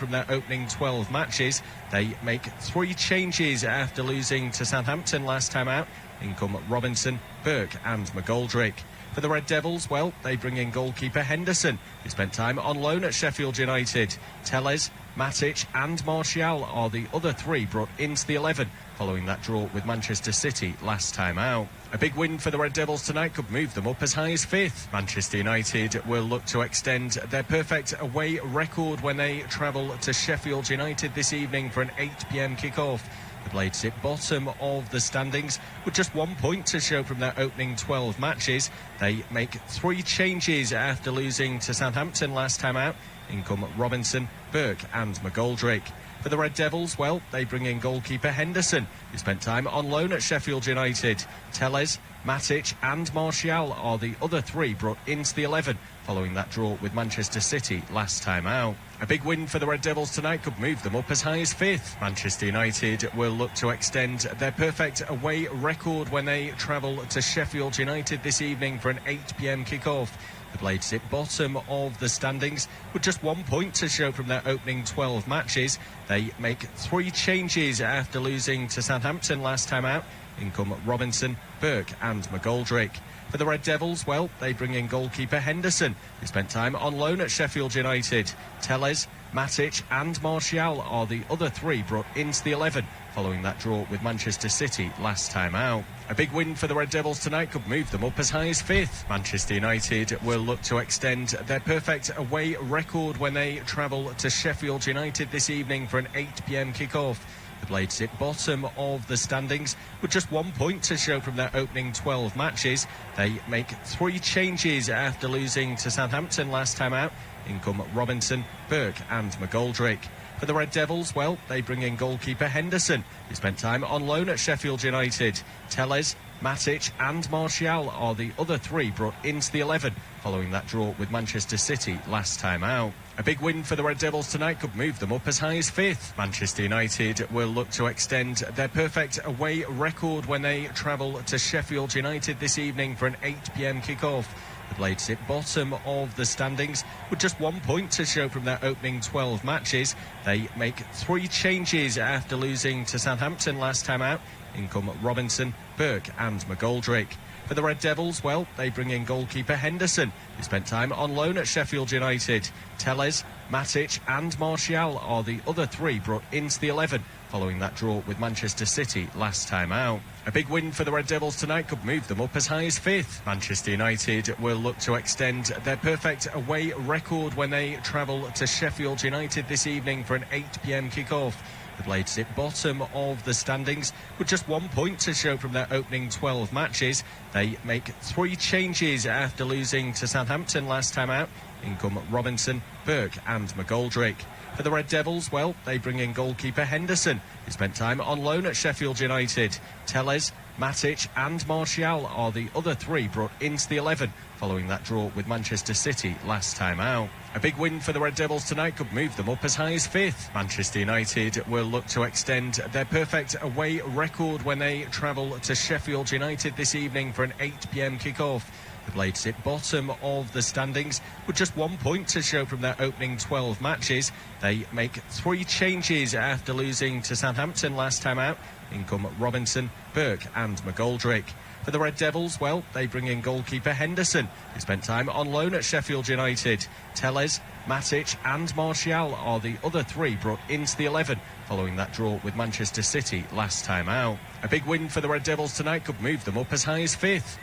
from their opening 12 matches. They make 3 changes after losing to Southampton last time out. In come Robinson, Burke and McGoldrick. For the Red Devils, well, they bring in goalkeeper Henderson, who spent time on loan at Sheffield United. Tellez, Matic and Martial are the other 3 brought into the 11 following that draw with Manchester City last time out. A big win for the Red Devils tonight could move them up as high as 5th. Manchester United will look to extend their perfect away record when they travel to Sheffield United this evening for an 8 p.m. kick-off. The Blades sit bottom of the standings with just 1 point to show from their opening 12 matches. They make 3 changes after losing to Southampton last time out. In come Robinson, Burke and McGoldrick. For the Red Devils, well, they bring in goalkeeper Henderson, who spent time on loan at Sheffield United. Tellez, Matic and Martial are the other 3 brought into the 11 following that draw with Manchester City last time out. A big win for the Red Devils tonight could move them up as high as 5th. Manchester United will look to extend their perfect away record when they travel to Sheffield United this evening for an 8 p.m. kick-off. The Blades sit bottom of the standings with just 1 point to show from their opening 12 matches. They make 3 changes after losing to Southampton last time out. In come Robinson, Burke and McGoldrick. For the Red Devils, well, they bring in goalkeeper Henderson, who spent time on loan at Sheffield United. Tellez, Matic and Martial are the other 3 brought into the 11 following that draw with Manchester City last time out. A big win for the Red Devils tonight could move them up as high as 5th. Manchester United will look to extend their perfect away record when they travel to Sheffield United this evening for an 8 p.m. kick-off. The Blades sit bottom of the standings with just 1 point to show from their opening 12 matches. They make 3 changes after losing to Southampton last time out. In come Robinson, Burke and McGoldrick. For the Red Devils, well, they bring in goalkeeper Henderson, who spent time on loan at Sheffield United. Tellez, Matic and Martial are the other 3 brought into the 11 following that draw with Manchester City last time out. A big win for the Red Devils tonight could move them up as high as 5th. Manchester United will look to extend their perfect away record when they travel to Sheffield United this evening for an 8 p.m. kick-off. The Blades sit bottom of the standings with just 1 point to show from their opening 12 matches. They make 3 changes after losing to Southampton last time out. In come Robinson, Burke and McGoldrick. For the Red Devils, well, they bring in goalkeeper Henderson, who spent time on loan at Sheffield United. Tellez, Matic and Martial are the other 3 brought into the 11 following that draw with Manchester City last time out. A big win for the Red Devils tonight could move them up as high as 5th. Manchester United will look to extend their perfect away record when they travel to Sheffield United this evening for an 8 p.m. kick-off. The Blades sit bottom of the standings with just 1 point to show from their opening 12 matches. They make 3 changes after losing to Southampton last time out. In come Robinson, Burke and McGoldrick. For the Red Devils, well, they bring in goalkeeper Henderson, who spent time on loan at Sheffield United. Tellez, Matic and Martial are the other 3 brought into the 11 following that draw with Manchester City last time out. A big win for the Red Devils tonight could move them up as high as 5th. Manchester United will look to extend their perfect away record when they travel to Sheffield United this evening for an 8 p.m. kick-off. The Blades sit bottom of the standings with just 1 point to show from their opening 12 matches. They make 3 changes after losing to Southampton last time out. In come Robinson, Burke and McGoldrick. For the Red Devils, well, they bring in goalkeeper Henderson, who spent time on loan at Sheffield United. Tellez, Matic and Martial are the other 3 brought into the 11 following that draw with Manchester City last time out. A big win for the Red Devils tonight could move them up as high as 5th.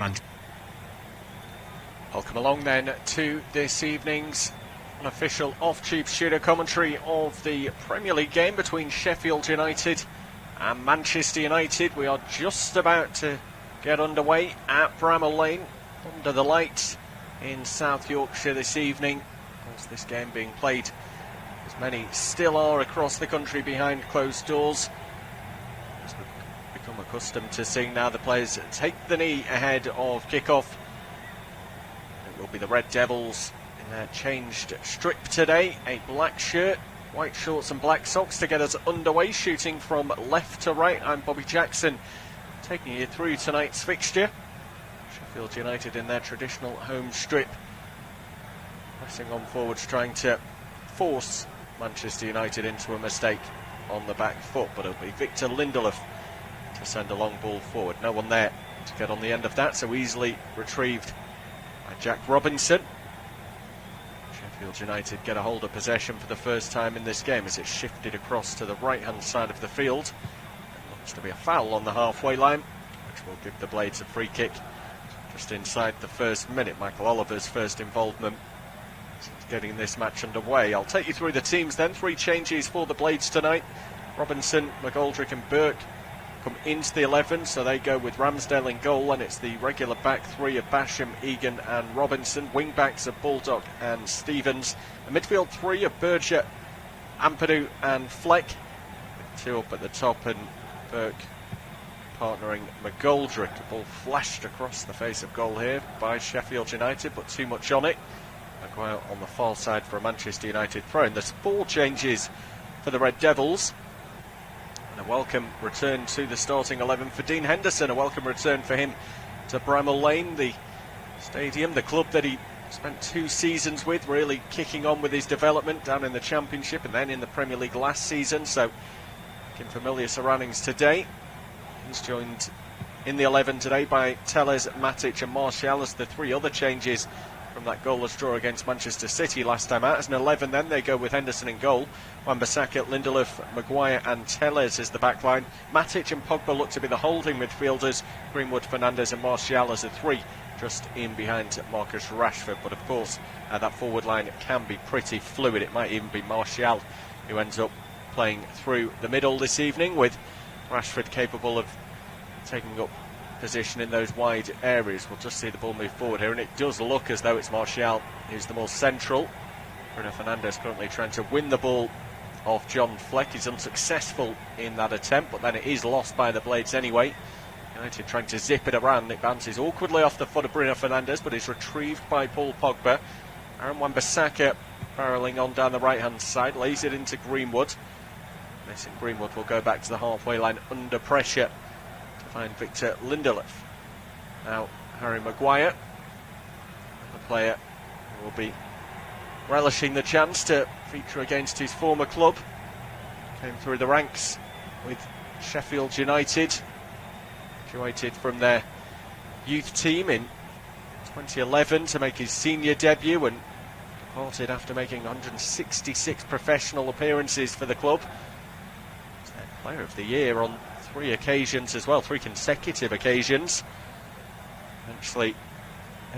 Welcome along then to this evening's unofficial off-tube studio commentary of the Premier League game between Sheffield United and Manchester United. We are just about to get underway at Bramall Lane under the lights in South Yorkshire this evening. Of course, this game being played, as many still are across the country, behind closed doors. As we've become accustomed to seeing now the players take the knee ahead of kick-off. It will be the Red Devils in their changed strip today. A black shirt, white shorts and black socks to get us underway, shooting from left to right. I'm Bobby Jackson, taking you through tonight's fixture. Sheffield United in their traditional home strip, pressing on forwards, trying to force Manchester United into a mistake on the back foot, but it'll be Victor Lindelof to send a long ball forward. No one there to get on the end of that, so easily retrieved by Jack Robinson. Sheffield United get a hold of possession for the first time in this game as it's shifted across to the right-hand side of the field. It looks to be a foul on the halfway line, which will give the Blades a free kick just inside the first minute. Michael Oliver's first involvement since getting this match underway. I'll take you through the teams then. 3 changes for the Blades tonight. Robinson, McGoldrick and Burke come into the 11, so they go with Ramsdale in goal, and it's the regular back 3 of Basham, Egan and Robinson. Wing backs of Baldock and Stevens. A midfield 3 of Berger, Ampadu and Fleck, with 2 up at the top, and Burke partnering McGoldrick. The ball flashed across the face of goal here by Sheffield United, but too much on it. Maguire on the far side for a Manchester United throw. And there's 4 changes for the Red Devils. And a welcome return to the starting 11 for Dean Henderson. A welcome return for him to Bramall Lane, the stadium, the club that he spent 2 seasons with, really kicking on with his development down in the Championship and then in the Premier League last season. So, in familiar surroundings today. He's joined in the 11 today by Telles, Matic and Martial as the 3 other changes from that goalless draw against Manchester City last time out. As an 11 then, they go with Henderson in goal, Wan-Bissaka, Lindelof, Maguire and Telles as the back line. Matic and Pogba look to be the holding midfielders, Greenwood, Fernandes and Martial as the 3, just in behind Marcus Rashford. But of course, that forward line can be pretty fluid. It might even be Martial who ends up playing through the middle this evening, with Rashford capable of taking up position in those wide areas. We'll just see the ball move forward here, and it does look as though it's Martial who's the more central. Bruno Fernandes currently trying to win the ball off John Fleck. He's unsuccessful in that attempt, but then it is lost by the Blades anyway. United trying to zip it around. It bounces awkwardly off the foot of Bruno Fernandes, but is retrieved by Paul Pogba. Aaron Wan-Bissaka barrelling on down the right-hand side, lays it into Greenwood. Mason Greenwood will go back to the halfway line under pressure to find Victor Lindelof. Now Harry Maguire, the player who will be relishing the chance to feature against his former club. Came through the ranks with Sheffield United, graduated from their youth team in 2011 to make his senior debut, and departed after making 166 professional appearances for the club. He's their player of the year on 3 occasions as well, 3 consecutive occasions. Eventually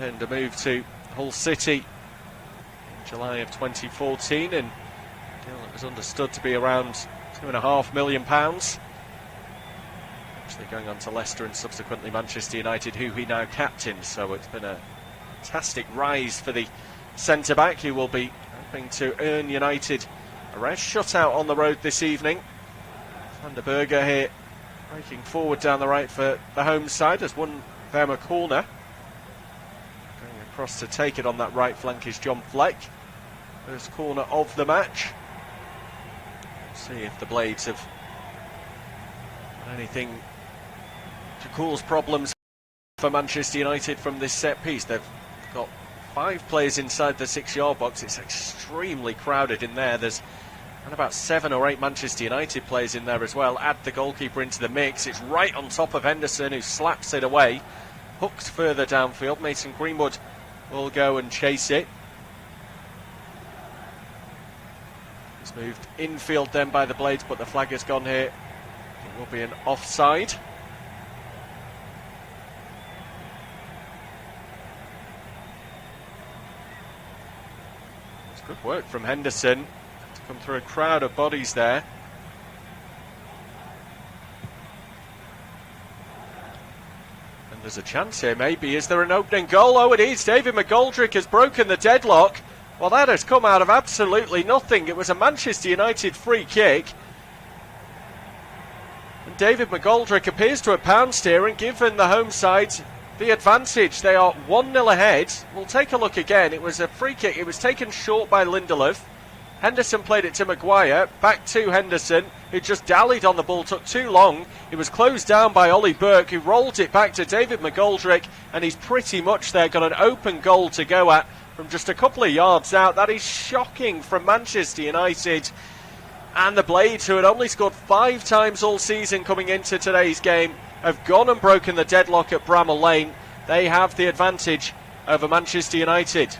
earned a move to Hull City in July of 2014, and a deal that was understood to be around £2.5 million. Actually going on to Leicester and subsequently Manchester United, who he now captains. So it's been a fantastic rise for the centre-back, who will be hoping to earn United a rare shutout on the road this evening. Van der Berger here breaking forward down the right for the home side, has won them a corner. Going across to take it on that right flank is John Fleck. First corner of the match. Let's see if the Blades have anything to cause problems for Manchester United from this set piece. They've got 5 players inside the 6-yard box. It's extremely crowded in there. There's about 7 or 8 Manchester United players in there as well. Add the goalkeeper into the mix. It's right on top of Henderson, who slaps it away. Hooked further downfield. Mason Greenwood will go and chase it. It's moved infield then by the Blades, but the flag has gone here. It will be an offside. It's good work from Henderson to come through a crowd of bodies there. And there's a chance here, maybe. Is there an opening goal? Oh, it is. David McGoldrick has broken the deadlock. Well, that has come out of absolutely nothing. It was a Manchester United free kick. And David McGoldrick appears to have pounced here and given the home side the advantage. They are 1-0 ahead. We'll take a look again. It was a free kick. It was taken short by Lindelof. Henderson played it to Maguire. Back to Henderson, who just dallied on the ball, took too long. It was closed down by Ollie Burke, who rolled it back to David McGoldrick, and he's pretty much there got an open goal to go at from just a couple of yards out. That is shocking from Manchester United. And the Blades, who had only scored 5 times all season coming into today's game, have gone and broken the deadlock at Bramall Lane. They have the advantage over Manchester United.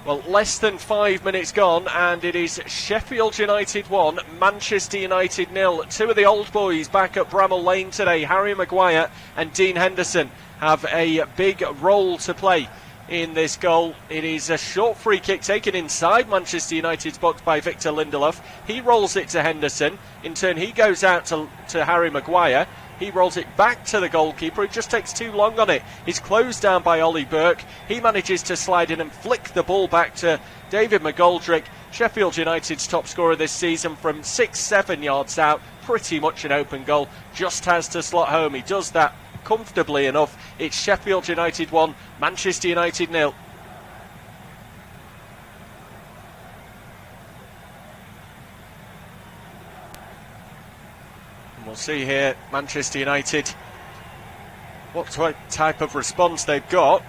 Well, less than 5 minutes gone, and it is Sheffield United 1, Manchester United 0. Two of the old boys back at Bramall Lane today, Harry Maguire and Dean Henderson, have a big role to play in this goal. It is a short free kick taken inside Manchester United's box by Victor Lindelof. He rolls it to Henderson. In turn, he goes out to Harry Maguire. He rolls it back to the goalkeeper. It just takes too long on it. He's closed down by Ollie Burke. He manages to slide in and flick the ball back to David McGoldrick. Sheffield United's top scorer this season from 6-7 yards out. Pretty much an open goal. Just has to slot home. He does that comfortably enough. It's Sheffield United 1, Manchester United 0. And we'll see here, Manchester United, what type of response they've got.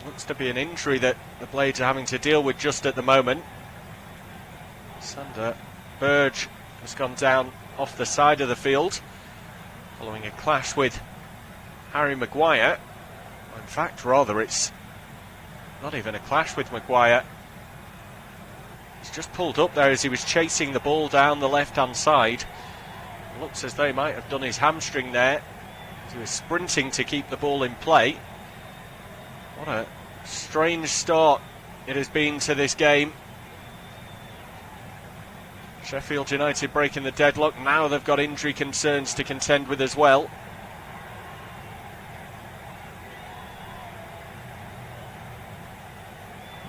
Looks to be an injury that the Blades are having to deal with just at the moment. Sander Berge has gone down off the side of the field following a clash with Harry Maguire. In fact, rather, it's not even a clash with Maguire. He's just pulled up there as he was chasing the ball down the left-hand side. It looks as though he might have done his hamstring there as he was sprinting to keep the ball in play. What a strange start it has been to this game. Sheffield United breaking the deadlock. Now they've got injury concerns to contend with as well.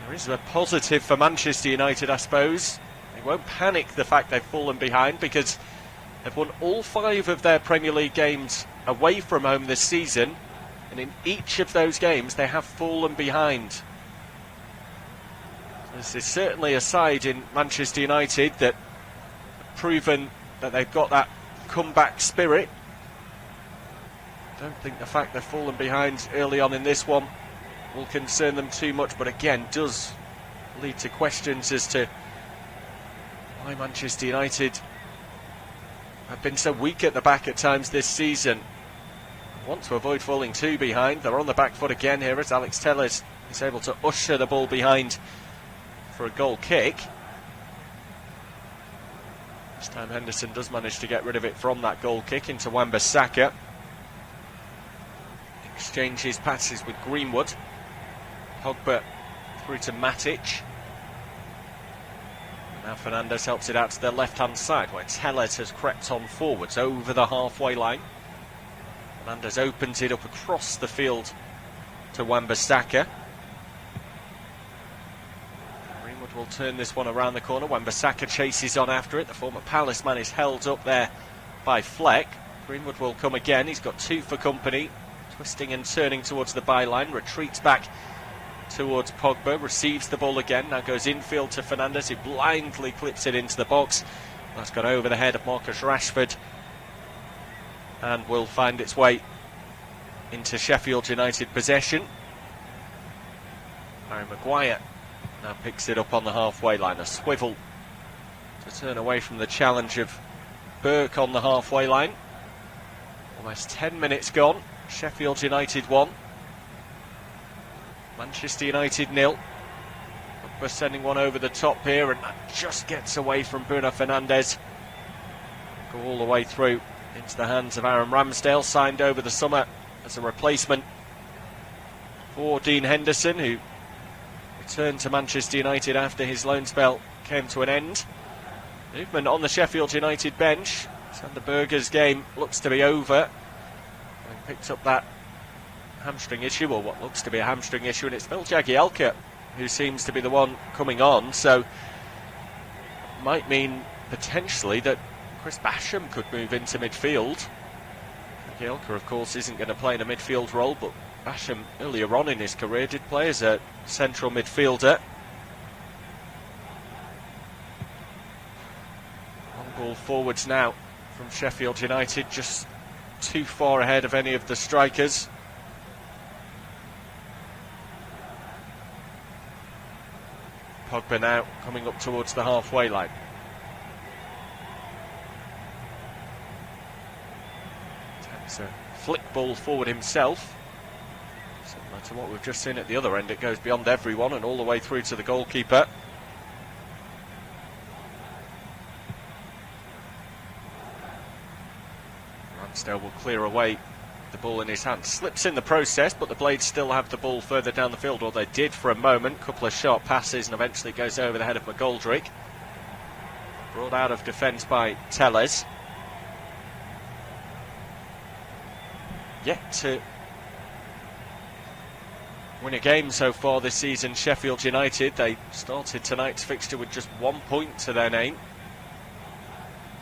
There is a positive for Manchester United, I suppose. They won't panic the fact they've fallen behind, because they've won all 5 of their Premier League games away from home this season, and in each of those games they have fallen behind. This is certainly a side in Manchester United that proven that they've got that comeback spirit. I don't think the fact they've fallen behind early on in this one will concern them too much, but again does lead to questions as to why Manchester United have been so weak at the back at times this season. Want to avoid falling too behind. They're on the back foot again here as Alex Telles is able to usher the ball behind for a goal kick. This time Henderson does manage to get rid of it from that goal kick into Wan-Bissaka. Exchanges passes with Greenwood. Pogba through to Matic. Now Fernandes helps it out to the left-hand side where Telles has crept on forwards over the halfway line. Fernandes opens it up across the field to Wan-Bissaka. Will turn this one around the corner. Wan-Bissaka chases on after it. The former Palace man is held up there by Fleck. Greenwood will come again. He's got 2 for company. Twisting and turning towards the byline. Retreats back towards Pogba. Receives the ball again. Now goes infield to Fernandes, who blindly clips it into the box. That's gone over the head of Marcus Rashford and will find its way into Sheffield United possession. Harry Maguire now picks it up on the halfway line. A swivel to turn away from the challenge of Burke on the halfway line. Almost 10 minutes gone. Sheffield United 1, Manchester United 0. Pogba sending one over the top here, and that just gets away from Bruno Fernandes. Go all the way through into the hands of Aaron Ramsdale, signed over the summer as a replacement for Dean Henderson, who returned to Manchester United after his loan spell came to an end. Movement on the Sheffield United bench. Sander Berge's game looks to be over. He picked up that hamstring issue, or what looks to be a hamstring issue, and it's Phil Jagielka who seems to be the one coming on, so might mean potentially that Chris Basham could move into midfield. Jagielka, of course, isn't going to play in a midfield role, but Basham earlier on in his career did play as a central midfielder. Long ball forwards now from Sheffield United, just too far ahead of any of the strikers. Pogba now coming up towards the halfway line. Takes a flick ball forward himself. Similar to what we've just seen at the other end, it goes beyond everyone and all the way through to the goalkeeper. Ramsdale will clear away the ball in his hand. Slips in the process, but the Blades still have the ball further down the field, or they did for a moment. Couple of sharp passes and eventually goes over the head of McGoldrick. Brought out of defence by Tellez. Yet to win a game so far this season, Sheffield United. They started tonight's fixture with just 1 point to their name.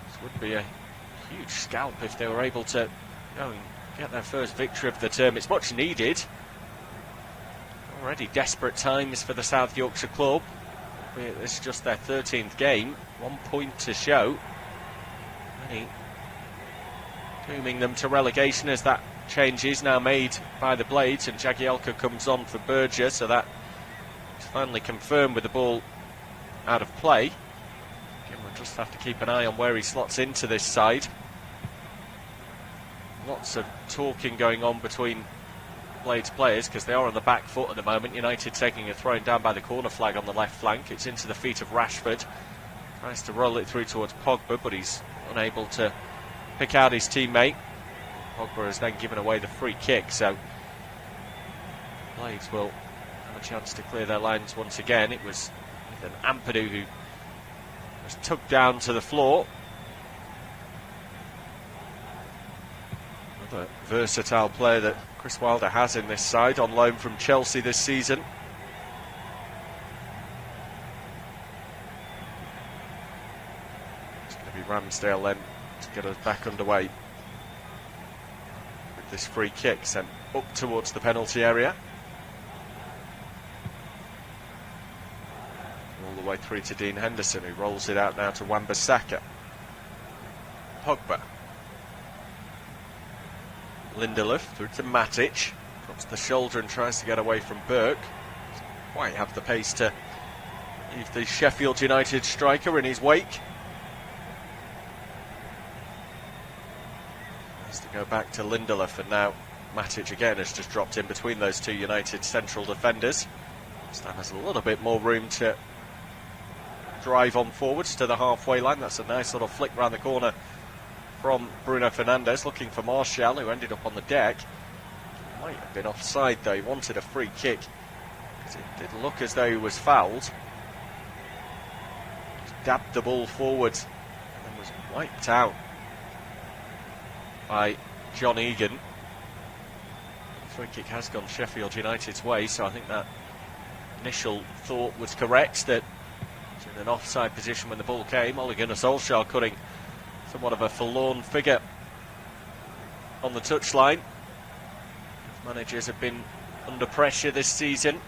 This would be a huge scalp if they were able to go and get their first victory of the term. It's much needed. Already desperate times for the South Yorkshire club. This is just their 13th game. 1 point to show. Really dooming them to relegation as that change is now made by the Blades, and Jagielka comes on for Berger, so that is finally confirmed with the ball out of play. Again, we'll just have to keep an eye on where he slots into this side. Lots of talking going on between Blades players because they are on the back foot at the moment. United taking a throw down by the corner flag on the left flank. It's into the feet of Rashford. Tries to roll it through towards Pogba, but he's unable to pick out his teammate. Pogba has then given away the free kick, so Blades will have a chance to clear their lines once again. It was Ethan Ampadu who was tugged down to the floor. Another versatile player that Chris Wilder has in this side, on loan from Chelsea this season. It's going to be Ramsdale then to get us back underway. This free kick sent up towards the penalty area. All the way through to Dean Henderson, who rolls it out now to Wan-Bissaka. Pogba. Lindelof through to Matic. Drops the shoulder and tries to get away from Burke. Doesn't quite have the pace to leave the Sheffield United striker in his wake. To go back to Lindelof, and now Matic again has just dropped in between those two United central defenders. This time has a little bit more room to drive on forwards to the halfway line. That's a nice little flick round the corner from Bruno Fernandes, looking for Martial, who ended up on the deck. Might have been offside though. He wanted a free kick because it did look as though he was fouled. Just dabbed the ball forward and then was wiped out by John Egan. The free kick has gone Sheffield United's way, so I think that initial thought was correct, that it's in an offside position when the ball came. Ole Gunnar Solskjaer cutting somewhat of a forlorn figure on the touchline. Managers have been under pressure this season.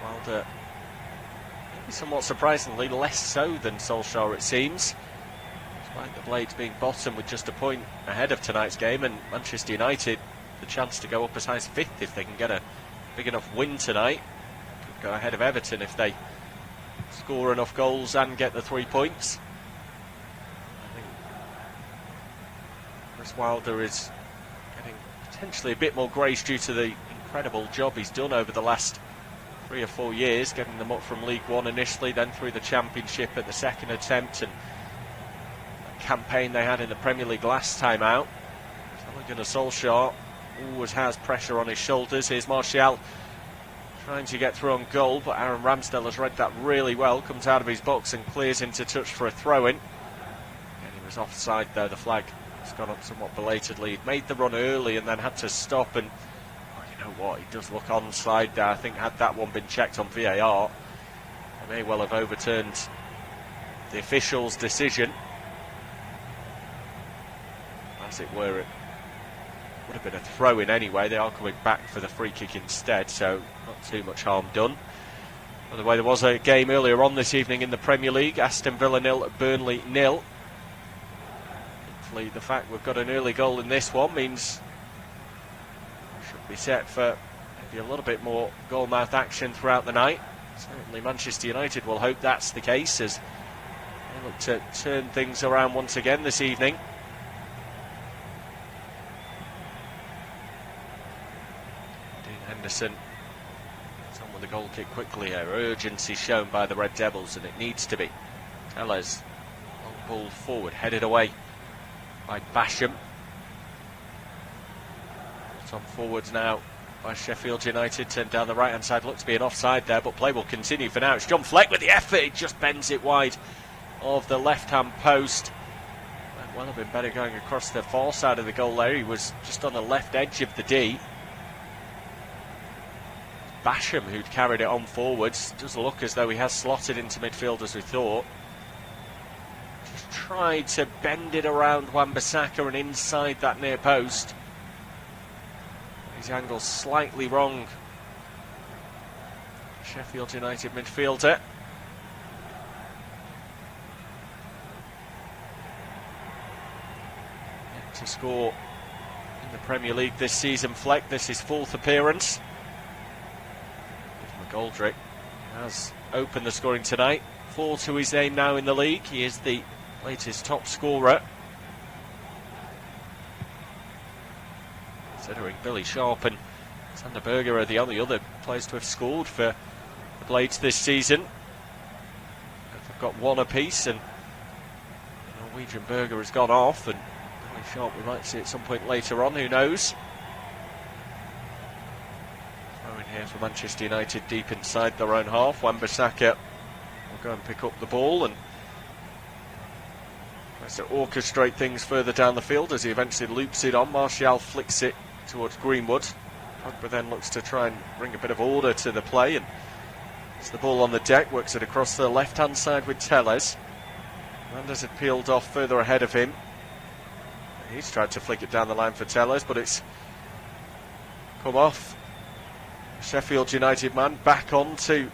Wilder, maybe somewhat surprisingly, less so than Solskjaer it seems. Despite the Blades being bottom with just a point ahead of tonight's game, and Manchester United the chance to go up as high as 5th if they can get a big enough win tonight. Could go ahead of Everton if they score enough goals and get the 3 points. I think Chris Wilder is getting potentially a bit more grace due to the incredible job he's done over the last 3 or 4 years, getting them up from League One initially, then through the Championship at the second attempt, and campaign they had in the Premier League last time out. Ole Gunnar Solskjaer always has pressure on his shoulders. Here's Martial trying to get through on goal, but Aaron Ramsdale has read that really well, comes out of his box and clears into touch for a throw-in. And he was offside though. The flag has gone up somewhat belatedly. He'd made the run early and then had to stop, and you know what, he does look onside there. I think had that one been checked on VAR, they may well have overturned the official's decision. As it were, it would have been a throw-in anyway. They are coming back for the free kick instead, so not too much harm done. By the way, there was a game earlier on this evening in the Premier League. Aston Villa 0, Burnley 0. hopefully the fact we've got an early goal in this one means we should be set for maybe a little bit more goal-mouth action throughout the night. Certainly Manchester United will hope that's the case as they look to turn things around once again this evening. Dean Henderson gets on with the goal kick quickly here. Urgency shown by the Red Devils, and it needs to be. Tellez, long ball forward, headed away by Basham. It's on forwards now by Sheffield United, turned down the right-hand side. Looks to be an offside there, but play will continue for now. It's John Fleck with the effort. He just bends it wide of the left-hand post. Might well have been better going across the far side of the goal there. He was just on the left edge of the D. Basham, who'd carried it on forwards, does look as though he has slotted into midfield as we thought. Just tried to bend it around Wan-Bissaka and inside that near post. His angle slightly wrong. Sheffield United midfielder. Yet to score in the Premier League this season, Fleck. This is 4th appearance. McGoldrick has opened the scoring tonight. 4 to his name now in the league. He is the latest top scorer. Considering Billy Sharp and Sander Berger are the only other players to have scored for the Blades this season. They've got one apiece, and the Norwegian Berger has gone off, and Billy Sharp we might see at some point later on, who knows. Throw in here for Manchester United deep inside their own half. Wan-Bissaka will go and pick up the ball and tries to orchestrate things further down the field as he eventually loops it on. Martial flicks it towards Greenwood. Pogba then looks to try and bring a bit of order to the play, and it's the ball on the deck, works it across the left-hand side with Tellez. Hernandez had peeled off further ahead of him. He's tried to flick it down the line for Tellez, but it's come off Sheffield United man, back on to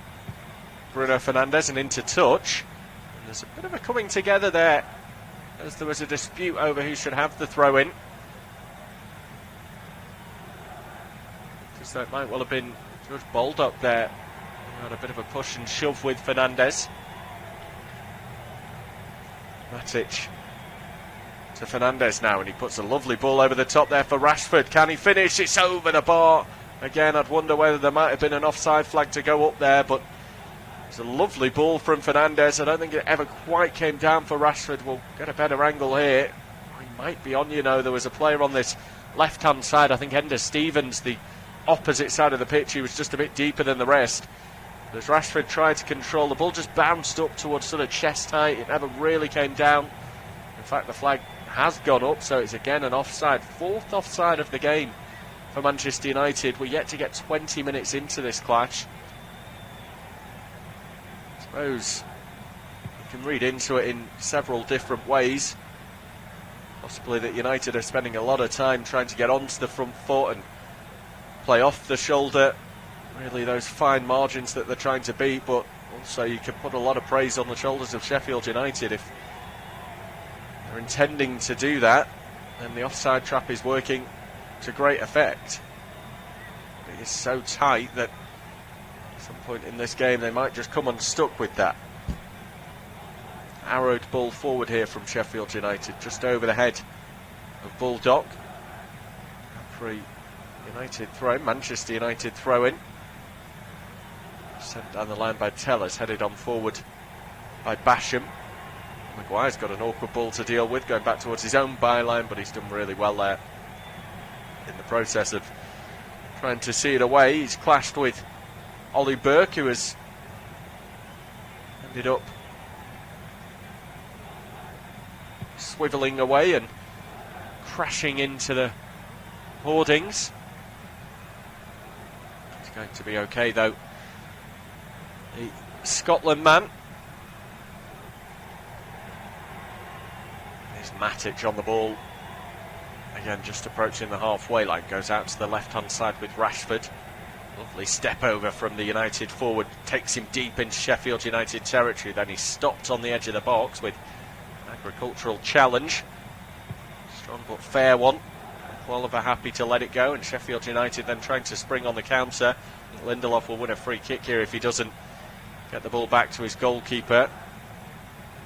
Bruno Fernandes and into touch. And there's a bit of a coming together there, as there was a dispute over who should have the throw-in. So it might well have been George Baldock there, who had a bit of a push and shove with Fernandes. Matic to Fernandes now, and he puts a lovely ball over the top there for Rashford. Can he finish? It's over the bar. Again, I'd wonder whether there might have been an offside flag to go up there, but it's a lovely ball from Fernandes. I don't think it ever quite came down for Rashford. We'll get a better angle here. He might be on, you know. There was a player on this left-hand side, I think Ender Stevens, the opposite side of the pitch. He was just a bit deeper than the rest. But as Rashford tried to control, the ball just bounced up towards sort of chest height. It never really came down. In fact, the flag has gone up, so it's again an offside. 4th offside of the game for Manchester United. We're yet to get 20 minutes into this clash. I suppose you can read into it in several different ways. Possibly that United are spending a lot of time trying to get onto the front foot and play off the shoulder, really those fine margins that they're trying to beat, but also you can put a lot of praise on the shoulders of Sheffield United if they're intending to do that, and the offside trap is working to great effect. It is so tight that at some point in this game they might just come unstuck with that. Arrowed ball forward here from Sheffield United, just over the head of Baldock. Free United throw, Manchester United throw in. Sent down the line by Tellez, headed on forward by Basham. Maguire's got an awkward ball to deal with, going back towards his own byline, but he's done really well there in the process of trying to see it away. He's clashed with Ollie Burke, who has ended up swivelling away and crashing into the hoardings. It's going to be okay though. The Scotland man. There's Matic on the ball. Again, just approaching the halfway line. Goes out to the left-hand side with Rashford. Lovely step over from the United forward. Takes him deep into Sheffield United territory. Then he's stopped on the edge of the box with an agricultural challenge. Strong but fair one. Oliver happy to let it go, and Sheffield United then trying to spring on the counter. Lindelof will win a free kick here if he doesn't get the ball back to his goalkeeper.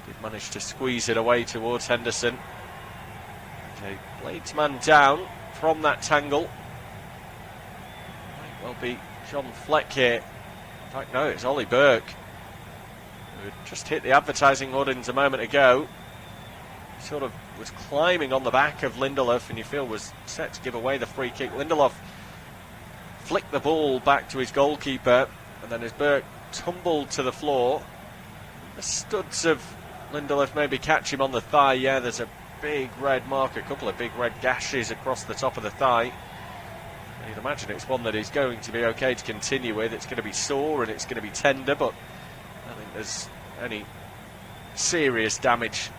Did manage to squeeze it away towards Henderson. Okay, Blades man down from that tangle. Might well be John Fleck here. In fact, no, it's Ollie Burke, who had just hit the advertising hoardings a moment ago. Sort of was climbing on the back of Lindelof, and you feel was set to give away the free kick. Lindelof flicked the ball back to his goalkeeper, and then as Burke tumbled to the floor, the studs of Lindelof maybe catch him on the thigh. Yeah, there's a big red mark, a couple of big red gashes across the top of the thigh. You'd imagine it's one that is going to be okay to continue with. It's going to be sore and it's going to be tender, but I don't think there's any serious damage.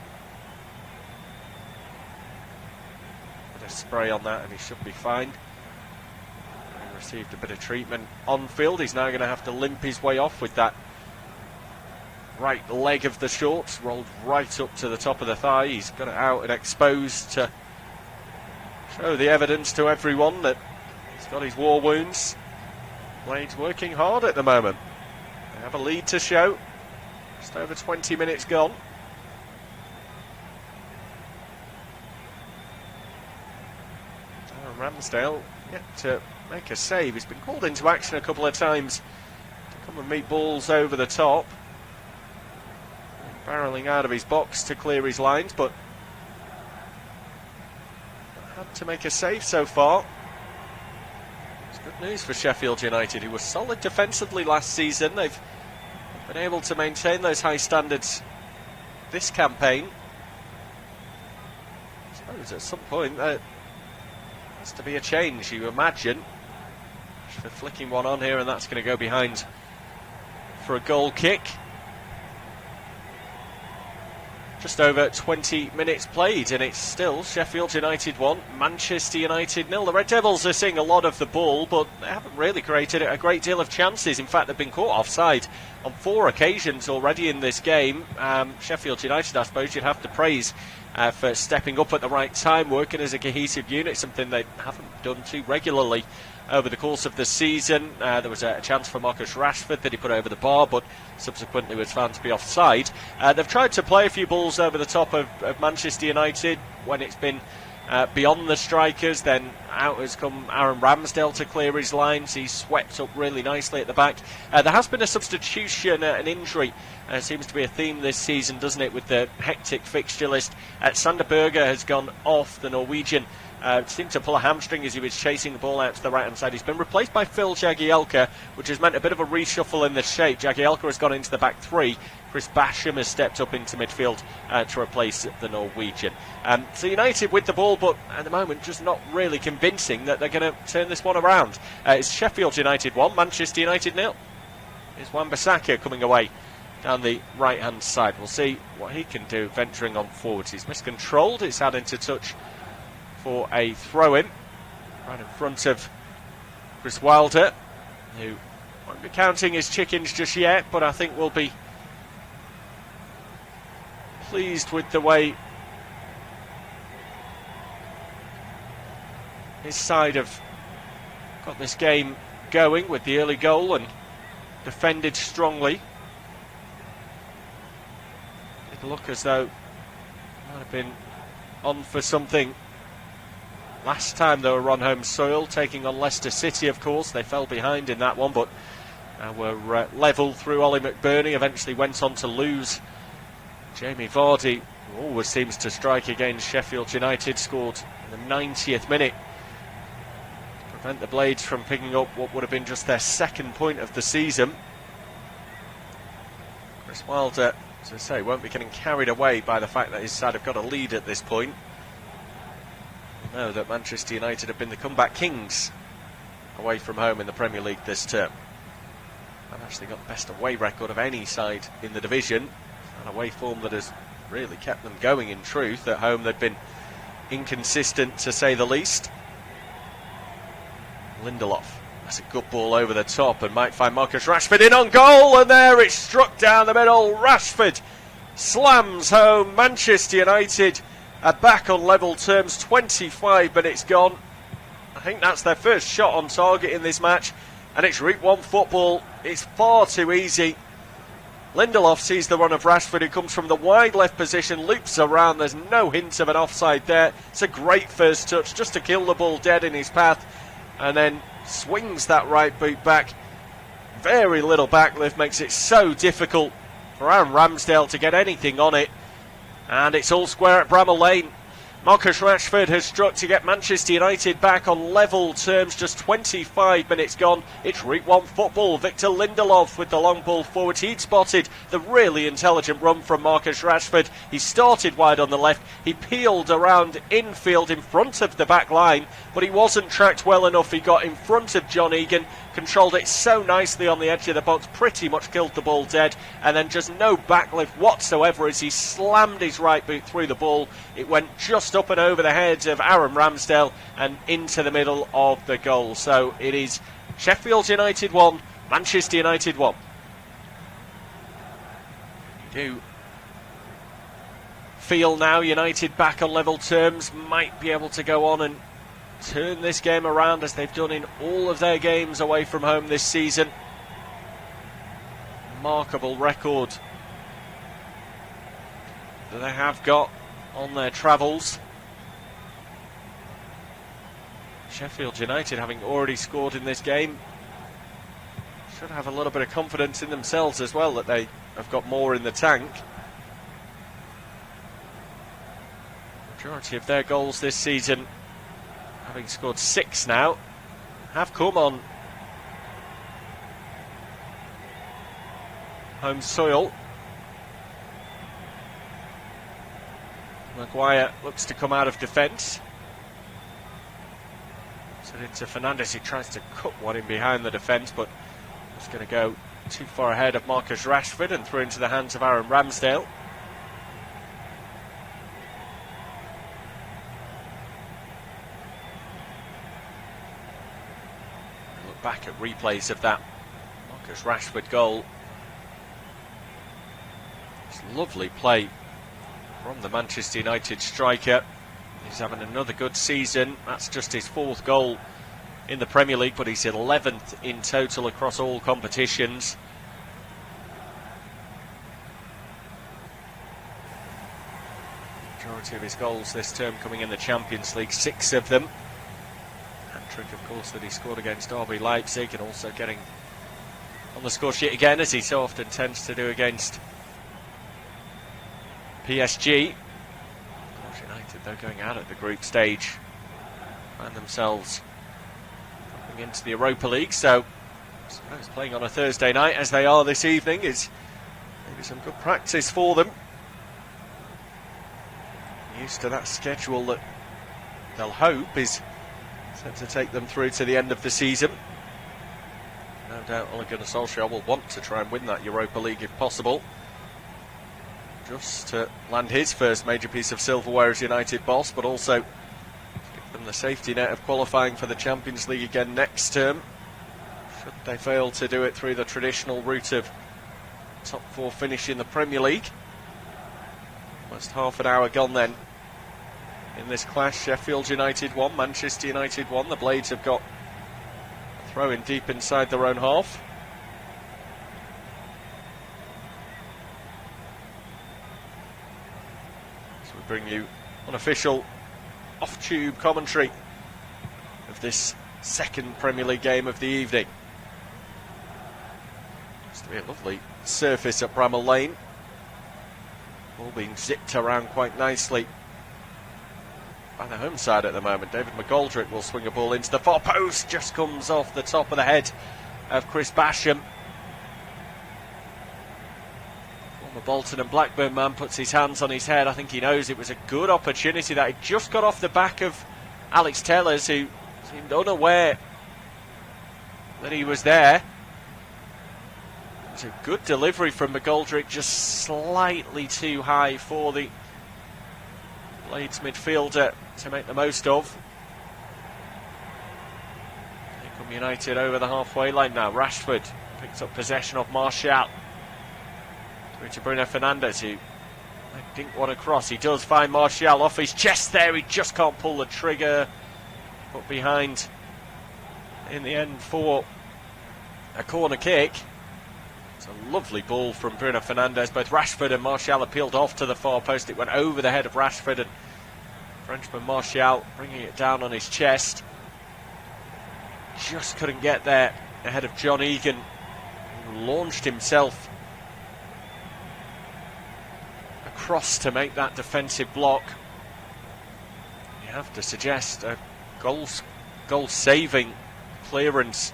Bit of spray on that and he should be fine. He received a bit of treatment on field. He's now going to have to limp his way off with that right leg of the shorts rolled right up to the top of the thigh. He's got it out and exposed to show the evidence to everyone that he's got his war wounds. Blades working hard at the moment. They have a lead to show. Just over 20 minutes gone. Ramsdale yet to make a save. He's been called into action a couple of times to come and meet balls over the top. Barrelling out of his box to clear his lines, but had to make a save so far. It's good news for Sheffield United, who were solid defensively last season. They've been able to maintain those high standards this campaign. I suppose at some point there has to be a change, you imagine. For flicking one on here, and that's going to go behind for a goal kick. Just over 20 minutes played, and it's still Sheffield United 1, Manchester United 0. The Red Devils are seeing a lot of the ball, but they haven't really created a great deal of chances. In fact, they've been caught offside on 4 occasions already in this game. Sheffield United, I suppose you'd have to praise for stepping up at the right time, working as a cohesive unit, something they haven't done too regularly over the course of the season. There was a chance for Marcus Rashford that he put over the bar, but subsequently was found to be offside. They've tried to play a few balls over the top of Manchester United when it's been beyond the strikers. Then out has come Aaron Ramsdale to clear his lines. He's swept up really nicely at the back. There has been a substitution, an injury. Seems to be a theme this season, doesn't it, with the hectic fixture list. Sander Berge has gone off. The Norwegian seemed to pull a hamstring as he was chasing the ball out to the right-hand side. He's been replaced by Phil Jagielka, which has meant a bit of a reshuffle in the shape. Jagielka has gone into the back three. Chris Basham has stepped up into midfield to replace the Norwegian. So United with the ball, but at the moment just not really convincing that they're going to turn this one around. It's Sheffield United 1, Manchester United 0. Here's Wan-Bissaka coming away down the right-hand side. We'll see what he can do venturing on forwards. He's miscontrolled. It's had into touch for a throw-in right in front of Chris Wilder, who won't be counting his chickens just yet, but I think will be pleased with the way his side have got this game going with the early goal and defended strongly. It'll look as though might have been on for something last time they were on home soil, taking on Leicester City, of course. They fell behind in that one, but were level through Ollie McBurney. Eventually went on to lose. Jamie Vardy, who always seems to strike against Sheffield United, scored in the 90th minute to prevent the Blades from picking up what would have been just their second point of the season. Chris Wilder, as I say, won't be getting carried away by the fact that his side have got a lead at this point. Know that Manchester United have been the comeback kings away from home in the Premier League this term. They've actually got the best away record of any side in the division, an away form that has really kept them going in truth. At home they've been inconsistent to say the least. Lindelof, that's a good ball over the top and might find Marcus Rashford in on goal, and there it's struck down the middle. Rashford slams home. Manchester United are back on level terms. 25 minutes gone. I think that's their first shot on target in this match, and it's Route 1 football. It's far too easy. Lindelof sees the run of Rashford, who comes from the wide left position, loops around. There's no hint of an offside there. It's a great first touch just to kill the ball dead in his path, and then swings that right boot back. Very little backlift makes it so difficult for Aaron Ramsdale to get anything on it, and it's all square at Bramall Lane. Marcus Rashford has struck to get Manchester United back on level terms. Just 25 minutes gone. It's Route 1 football. Victor Lindelof with the long ball forward. He'd spotted the really intelligent run from Marcus Rashford. He started wide on the left. He peeled around infield in front of the back line, but he wasn't tracked well enough. He got in front of John Egan, controlled it so nicely on the edge of the box, pretty much killed the ball dead, and then just no backlift whatsoever as he slammed his right boot through the ball. It went just up and over the head of Aaron Ramsdale and into the middle of the goal. So it is Sheffield United 1, Manchester United 1. You do feel now United back on level terms might be able to go on and turn this game around, as they've done in all of their games away from home this season. Remarkable record that they have got on their travels. Sheffield United, having already scored in this game, should have a little bit of confidence in themselves as well, that they have got more in the tank. Majority of their goals this season, having scored 6 now, have come on home soil. Maguire looks to come out of defence. So into Fernandes, he tries to cut one in behind the defence, but it's going to go too far ahead of Marcus Rashford and through into the hands of Aaron Ramsdale. Look back at replays of that Marcus Rashford goal. It's lovely play from the Manchester United striker. He's having another good season. That's just his 4th goal in the Premier League, but he's 11th in total across all competitions. Majority of his goals this term coming in the Champions League, 6 of them. Hat-trick, of course, that he scored against RB Leipzig, and also getting on the score sheet again, as he so often tends to do against PSG. United, though, going out at the group stage, find themselves coming into the Europa League. So I suppose playing on a Thursday night, as they are this evening, is maybe some good practice for them. Used to that schedule that they'll hope is set to take them through to the end of the season. No doubt Ole Gunnar Solskjaer will want to try and win that Europa League if possible, just to land his first major piece of silverware as United boss, but also give them the safety net of qualifying for the Champions League again next term, should they fail to do it through the traditional route of top 4 finish in the Premier League. Almost half an hour gone then in this clash. Sheffield United 1, Manchester United 1. The Blades have got a throw in deep inside their own half. Bring you unofficial off-tube commentary of this second Premier League game of the evening. It's to be a lovely surface at Bramall Lane. All being zipped around quite nicely by the home side at the moment. David McGoldrick will swing a ball into the far post, just comes off the top of the head of Chris Basham. The Bolton and Blackburn man puts his hands on his head. I think he knows it was a good opportunity that he just got off the back of Alex Tellers, who seemed unaware that he was there. It was a good delivery from McGoldrick, just slightly too high for the Blades midfielder to make the most of. Here come United over the halfway line now. Rashford picks up possession of Martial. To Bruno Fernandes, who I didn't want to cross. He does find Martial off his chest there. He just can't pull the trigger. Put behind in the end for a corner kick. It's a lovely ball from Bruno Fernandes. Both Rashford and Martial appealed off to the far post. It went over the head of Rashford, and Frenchman Martial bringing it down on his chest. Just couldn't get there ahead of John Egan, who launched himself across to make that defensive block. You have to suggest a goal-saving clearance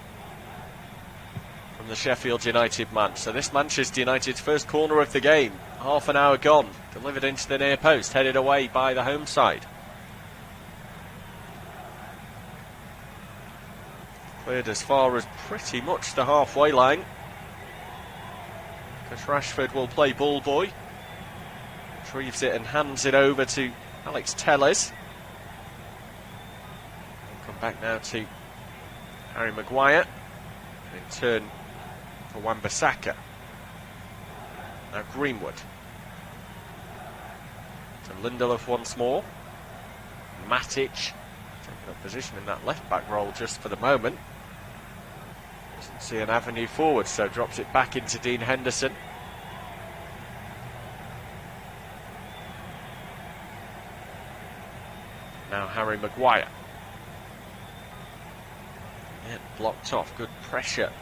from the Sheffield United man. So this Manchester United's first corner of the game, half an hour gone, delivered into the near post, headed away by the home side. Cleared as far as pretty much the halfway line, because Rashford will play ball boy. Retrieves it and hands it over to Alex Telles. We'll come back now to Harry Maguire, and in turn for Wan-Bissaka. Now Greenwood to Lindelof once more. Matic taking up position in that left back role just for the moment. Doesn't see an avenue forward, so drops it back into Dean Henderson. Now Harry Maguire. Yeah, blocked off. Good pressure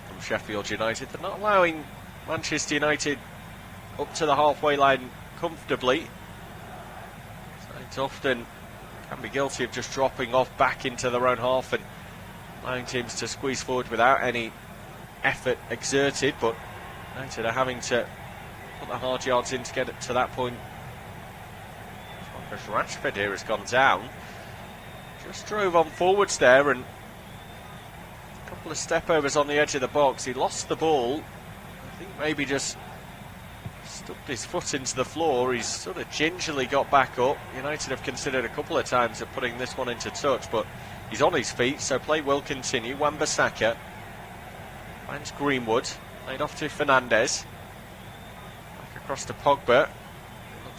from Sheffield United. They're not allowing Manchester United up to the halfway line comfortably. Sides often can be guilty of just dropping off back into their own half and allowing teams to squeeze forward without any effort exerted, but United are having to put the hard yards in to get it to that point. Rashford here has gone down. Just drove on forwards there, and a couple of step overs on the edge of the box. He lost the ball. I think maybe just stubbed his foot into the floor. He's sort of gingerly got back up. United have considered a couple of times of putting this one into touch, but he's on his feet, so play will continue. Wan-Bissaka finds Greenwood, laid off to Fernandes. Back across to Pogba.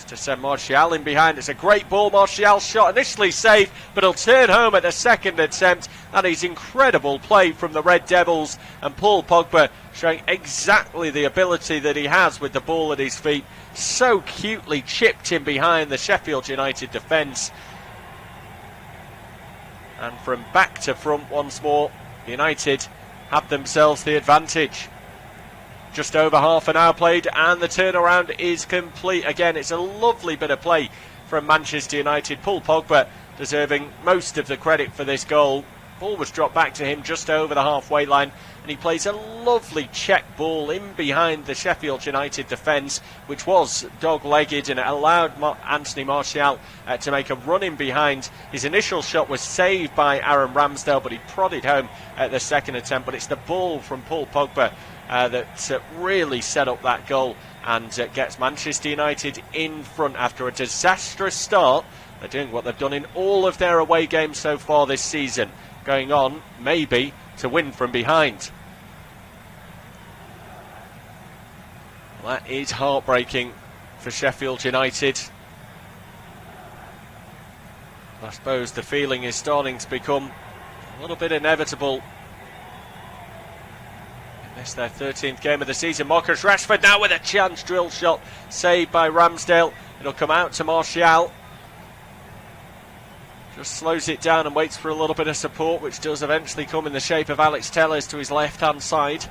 To send Martial in behind. It's a great ball. Martial shot initially safe, but he'll turn home at the second attempt. That is incredible play from the Red Devils, and Paul Pogba showing exactly the ability that he has with the ball at his feet. So cutely chipped in behind the Sheffield United defence. And from back to front once more, United have themselves the advantage. Just over half an hour played, and the turnaround is complete. Again, it's a lovely bit of play from Manchester United. Paul Pogba deserving most of the credit for this goal. Ball was dropped back to him just over the halfway line, and he plays a lovely check ball in behind the Sheffield United defence, which was dog-legged, and it allowed Anthony Martial to make a run in behind. His initial shot was saved by Aaron Ramsdale, but he prodded home at the second attempt. But it's the ball from Paul Pogba that really set up that goal and gets Manchester United in front after a disastrous start. They're doing what they've done in all of their away games so far this season, going on maybe to win from behind. Well, that is heartbreaking for Sheffield United. I suppose the feeling is starting to become a little bit inevitable. It's their 13th game of the season. Marcus Rashford now with a chance, drill shot saved by Ramsdale. It'll come out to Martial. Just slows it down and waits for a little bit of support, which does eventually come in the shape of Alex Telles to his left-hand side.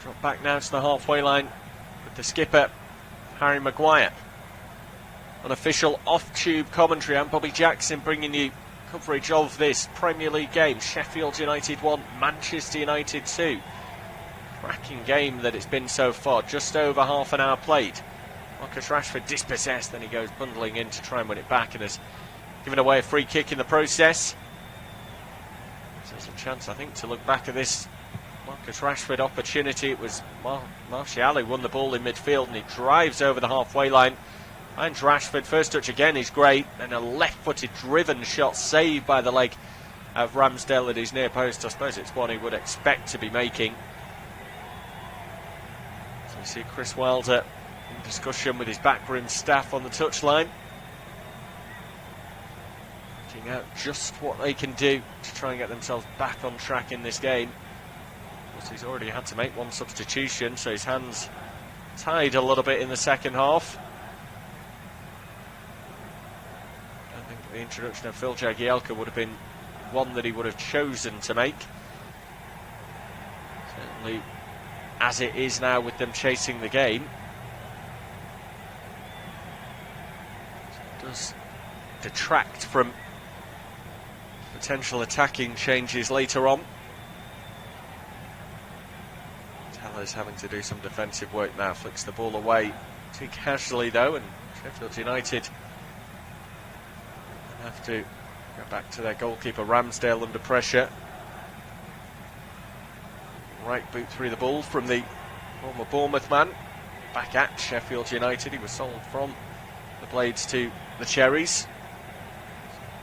Drop back now to the halfway line with the skipper, Harry Maguire. Unofficial off-tube commentary. I'm Bobby Jackson bringing you coverage of this Premier League game. Sheffield United 1, Manchester United 2. Cracking game that it's been so far. Just over half an hour played. Marcus Rashford dispossessed, then he goes bundling in to try and win it back and has given away a free kick in the process. So there's a chance, I think, to look back at this Marcus Rashford opportunity. It was Martial who won the ball in midfield, and he drives over the halfway line. Finds Rashford, first touch again is great, and a left-footed driven shot saved by the leg of Ramsdale at his near post. I suppose it's one he would expect to be making. So you see Chris Wilder in discussion with his backroom staff on the touchline, working out just what they can do to try and get themselves back on track in this game. Of course, he's already had to make one substitution, so his hands tied a little bit in the second half. I think the introduction of Phil Jagielka would have been one that he would have chosen to make. Certainly, as it is now with them chasing the game, it does detract from potential attacking changes later on. Teller's having to do some defensive work now, flicks the ball away too casually though, and Sheffield United have to go back to their goalkeeper Ramsdale under pressure. Right boot through the ball from the former Bournemouth man. Back at Sheffield United. He was sold from the Blades to the Cherries.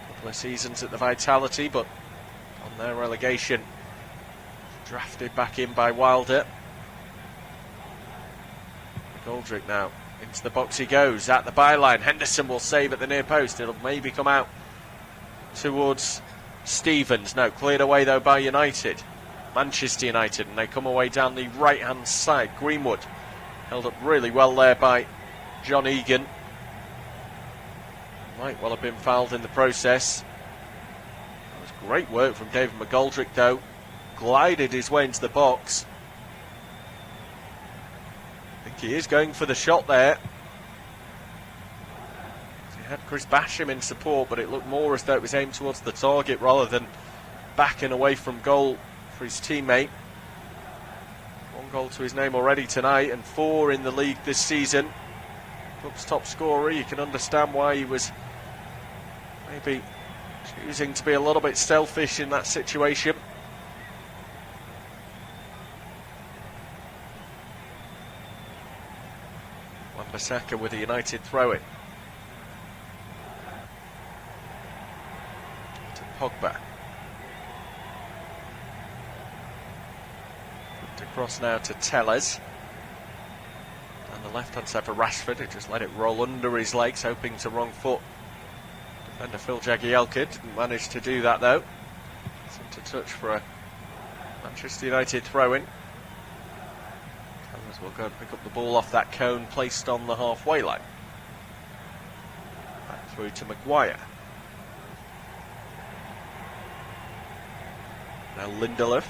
A couple of seasons at the Vitality, but on their relegation, drafted back in by Wilder. McGoldrick now into the box he goes, at the byline. Henderson will save at the near post. It'll maybe come out towards Stevens. No, cleared away though by United. Manchester United, and they come away down the right hand side. Greenwood held up really well there by John Egan. Might well have been fouled in the process. That was great work from David McGoldrick though. Glided his way into the box. I think he is going for the shot there. He had Chris Basham in support, but it looked more as though it was aimed towards the target rather than backing away from goal for his teammate. 1 goal to his name already tonight, and 4 in the league this season. Club's top scorer. You can understand why he was maybe choosing to be a little bit selfish in that situation. Wan-Bissaka with a United throw-in to Pogba. Across now to Tellez. And the left-hand side for Rashford, who just let it roll under his legs, hoping to wrong foot defender Phil Jagielka. Didn't manage to do that though. It's into touch for a Manchester United throw-in. Tellez will go and pick up the ball off that cone placed on the halfway line. Back through to Maguire. Now Lindelof.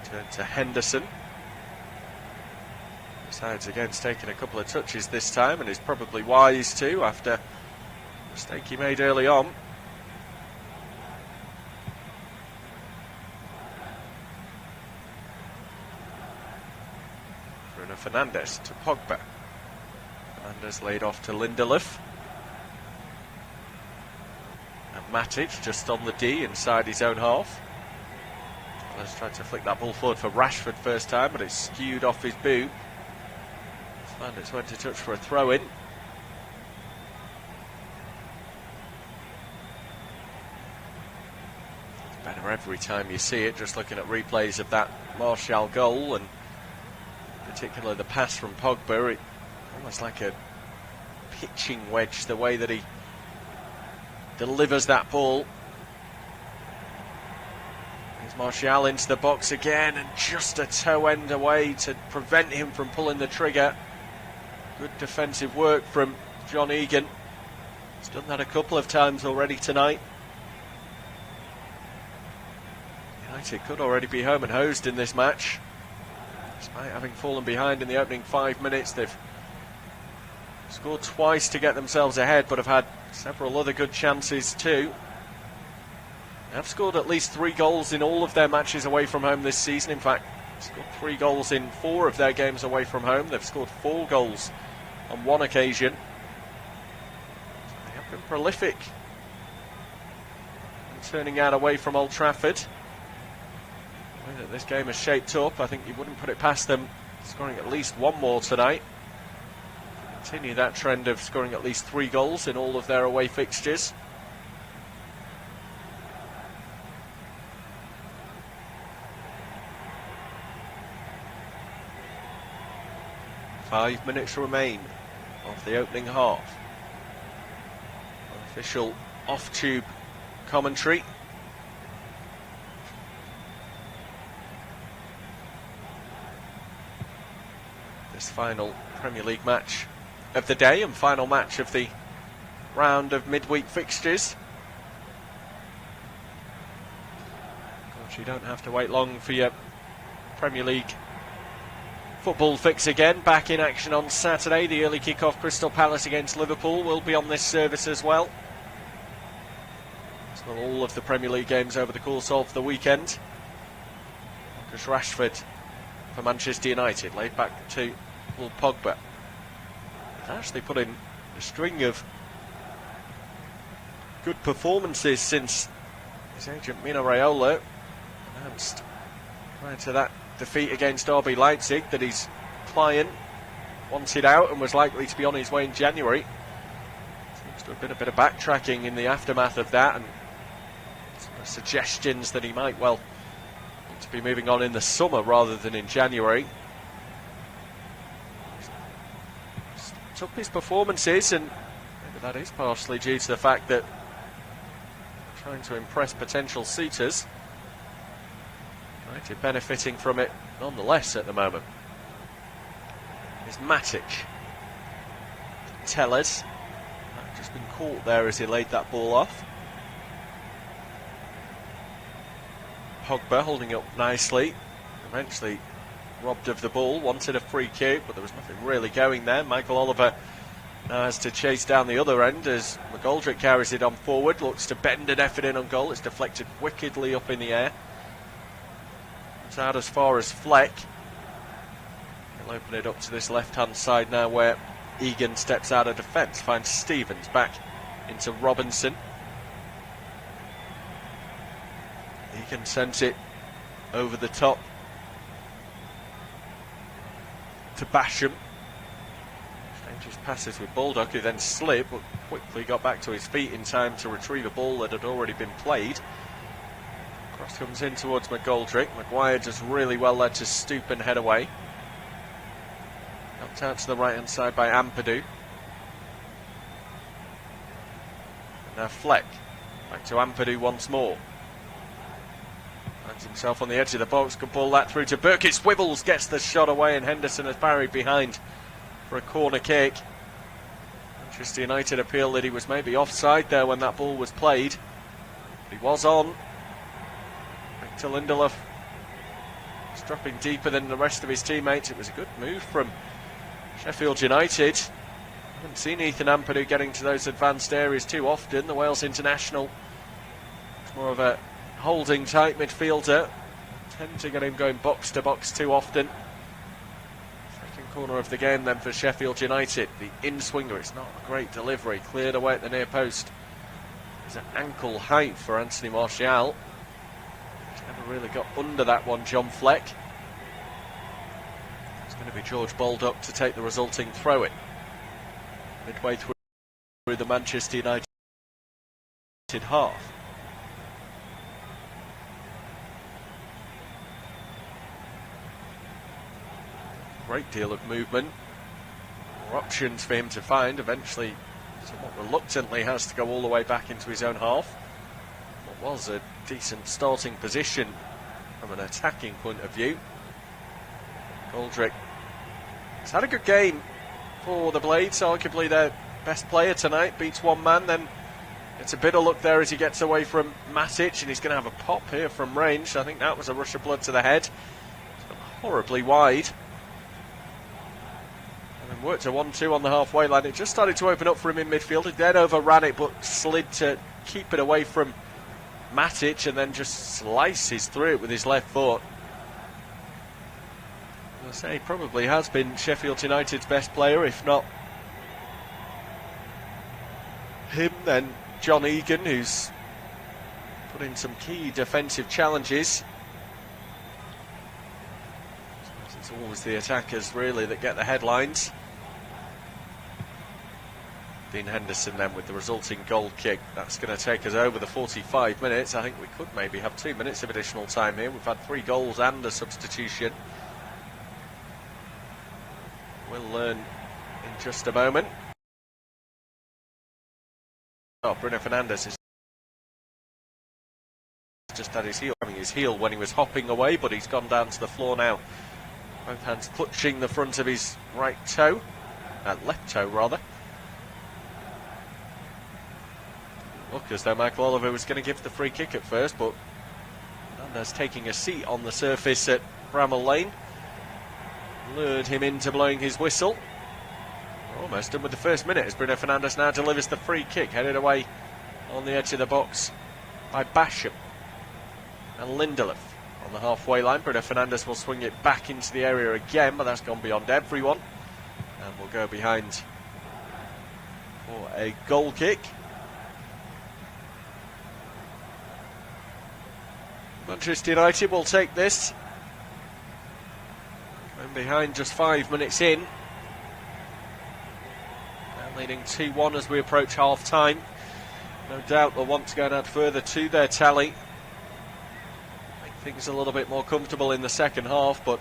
Turn to Henderson. Decides against taking a couple of touches this time, and is probably wise to after a mistake he made early on. Bruno Fernandes to Pogba. Fernandes laid off to Lindelof. And Matic just on the D inside his own half. Let's try to flick that ball forward for Rashford first time, but it's skewed off his boot. Fernandes went to touch for a throw-in. It's better every time you see it, just looking at replays of that Martial goal, and particularly the pass from Pogba. It almost like a pitching wedge, the way that he delivers that ball. Martial into the box again, and just a toe end away to prevent him from pulling the trigger. Good defensive work from John Egan. He's done that a couple of times already tonight. United could already be home and hosed in this match. Despite having fallen behind in the opening 5 minutes, they've scored twice to get themselves ahead, but have had several other good chances too. They've scored at least 3 goals in all of their matches away from home this season. In fact, scored 3 goals in 4 of their games away from home. They've scored 4 goals on 1 occasion. They have been prolific in turning out away from Old Trafford. The way that this game has shaped up, I think you wouldn't put it past them scoring at least 1 more tonight. Continue that trend of scoring at least 3 goals in all of their away fixtures. 5 minutes remain of the opening half. Official off-tube commentary. This final Premier League match of the day and final match of the round of midweek fixtures. Of course, you don't have to wait long for your Premier League football fix again. Back in action on Saturday. The early kick-off, Crystal Palace against Liverpool, will be on this service as well. As well, all of the Premier League games over the course of the weekend. Marcus Rashford for Manchester United, laid back to Paul Pogba. He's actually put in a string of good performances since his agent Mino Raiola announced prior to that defeat against RB Leipzig that his client wanted out and was likely to be on his way in January. Seems to have been a bit of backtracking in the aftermath of that, and suggestions that he might well want to be moving on in the summer rather than in January. Up his performances, and maybe that is partially due to the fact that trying to impress potential suitors. United benefiting from it nonetheless at the moment. Is Matic. Tellers. Just been caught there as he laid that ball off. Pogba holding up nicely. Eventually robbed of the ball, wanted a free kick, but there was nothing really going there. Michael Oliver now has to chase down the other end as McGoldrick carries it on forward, looks to bend an effort in on goal. It's deflected wickedly up in the air. It's out as far as Fleck. He'll open it up to this left-hand side now where Egan steps out of defence, finds Stevens back into Robinson. Egan sends it over the top to Basham. Exchanges passes with Baldock, who then slipped but quickly got back to his feet in time to retrieve a ball that had already been played. Cross comes in towards McGoldrick. Maguire just really well led to stoop and head away. Knocked out to the right hand side by Ampadu. And now Fleck. Back to Ampadu once more. Finds himself on the edge of the box, could ball that through to Burke. It swivels, gets the shot away, and Henderson has parried behind for a corner kick. Manchester United appeal that he was maybe offside there when that ball was played. But he was on. Back to Lindelof. He's dropping deeper than the rest of his teammates. It was a good move from Sheffield United. I haven't seen Ethan Ampadu getting to those advanced areas too often. The Wales international, more of a holding tight midfielder. Tend to get him going box to box too often. Second corner of the game then for Sheffield United. The in-swinger, it's not a great delivery. Cleared away at the near post. There's an ankle height for Anthony Martial. He's never really got under that one, John Fleck. It's going to be George Baldock to take the resulting throw-in. Midway through the Manchester United half. Great deal of movement, more options for him to find. Eventually, somewhat reluctantly, has to go all the way back into his own half. What was a decent starting position from an attacking point of view. Goldrick has had a good game for the Blades, arguably their best player tonight. Beats one man, then it's a bit of luck there as he gets away from Matic, and he's going to have a pop here from range. I think that was a rush of blood to the head. It's gone horribly wide. And worked a 1-2 on the halfway line. It just started to open up for him in midfield. He then overran it, but slid to keep it away from Matic, and then just slices through it with his left foot. As I say, he probably has been Sheffield United's best player, if not him, then John Egan, who's put in some key defensive challenges. It's always the attackers, really, that get the headlines. Dean Henderson then with the resulting goal kick. That's going to take us over the 45 minutes. I think we could maybe have 2 minutes of additional time here. We've had 3 goals and a substitution. We'll learn in just a moment. Oh, Bruno Fernandes is just at his heel, having his heel when he was hopping away, but he's gone down to the floor now. Both hands clutching the front of his right toe, left toe rather. Look as though Michael Oliver was going to give the free kick at first, but Fernandes taking a seat on the surface at Bramall Lane lured him into blowing his whistle. Almost done with the first minute as Bruno Fernandes now delivers the free kick, headed away on the edge of the box by Basham and Lindelof on the halfway line. Bruno Fernandes will swing it back into the area again, but that's gone beyond everyone and will go behind for a goal kick. Manchester United will take this. Going behind just 5 minutes in. Now leading 2-1 as we approach half time. No doubt they'll want to go and add further to their tally. Make things a little bit more comfortable in the second half, but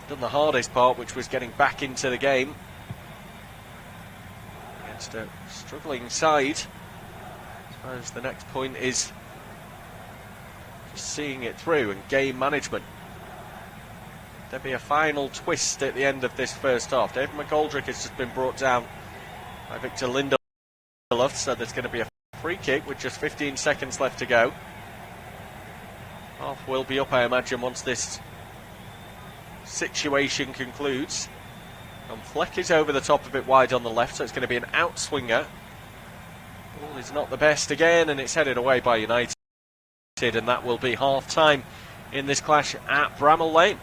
done the hardest part, which was getting back into the game against a struggling side. I suppose the next point is just seeing it through and game management. There'll be a final twist at the end of this first half. David McGoldrick has just been brought down by Victor Lindelof, so there's going to be a free kick with just 15 seconds left to go. Half will be up, I imagine, once this situation concludes. And Fleck is over the top, a bit wide on the left, so it's going to be an outswinger. Ball is not the best again, and it's headed away by United, and that will be half-time in this clash at Bramall Lane.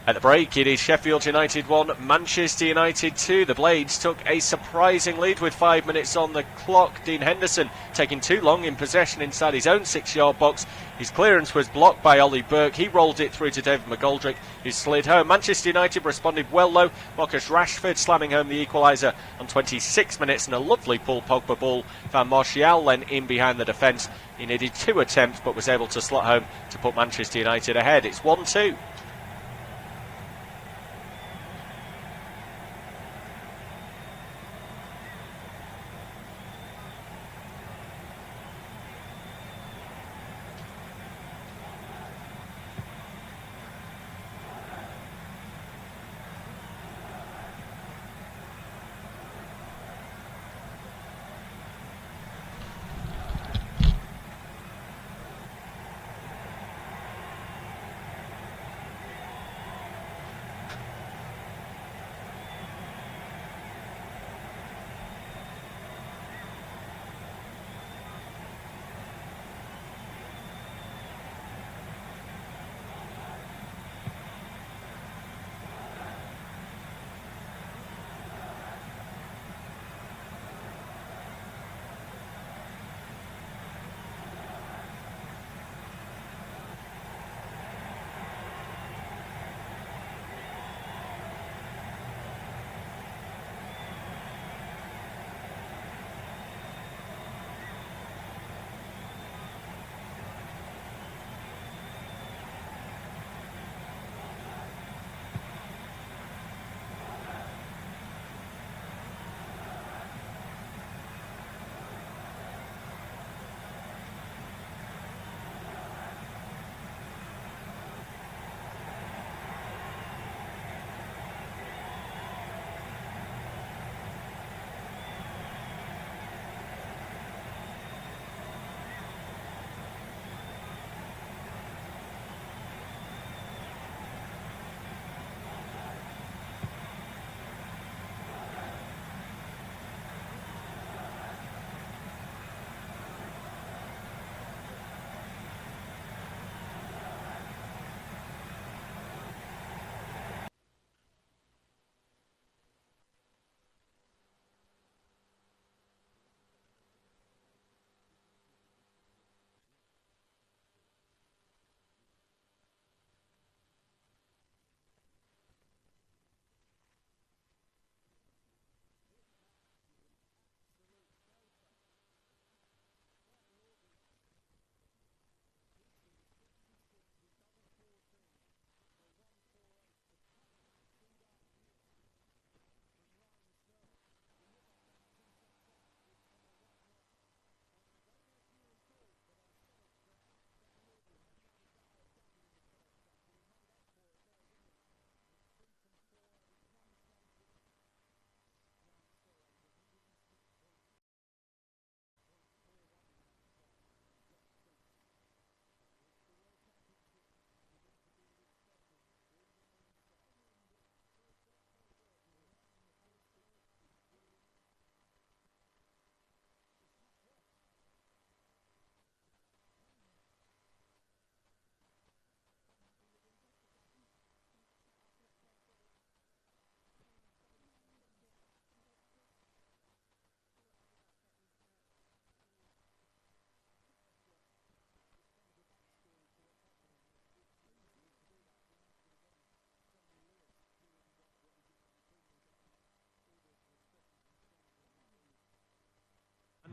At the break, it is Sheffield United 1, Manchester United 2. The Blades took a surprising lead with 5 minutes on the clock. Dean Henderson taking too long in possession inside his own 6-yard box. His clearance was blocked by Ollie Burke. He rolled it through to David McGoldrick, who slid home. Manchester United responded well low. Marcus Rashford slamming home the equaliser on 26 minutes, and a lovely Paul Pogba ball found Martial then in behind the defence. He needed 2 attempts but was able to slot home to put Manchester United ahead. It's 1-2.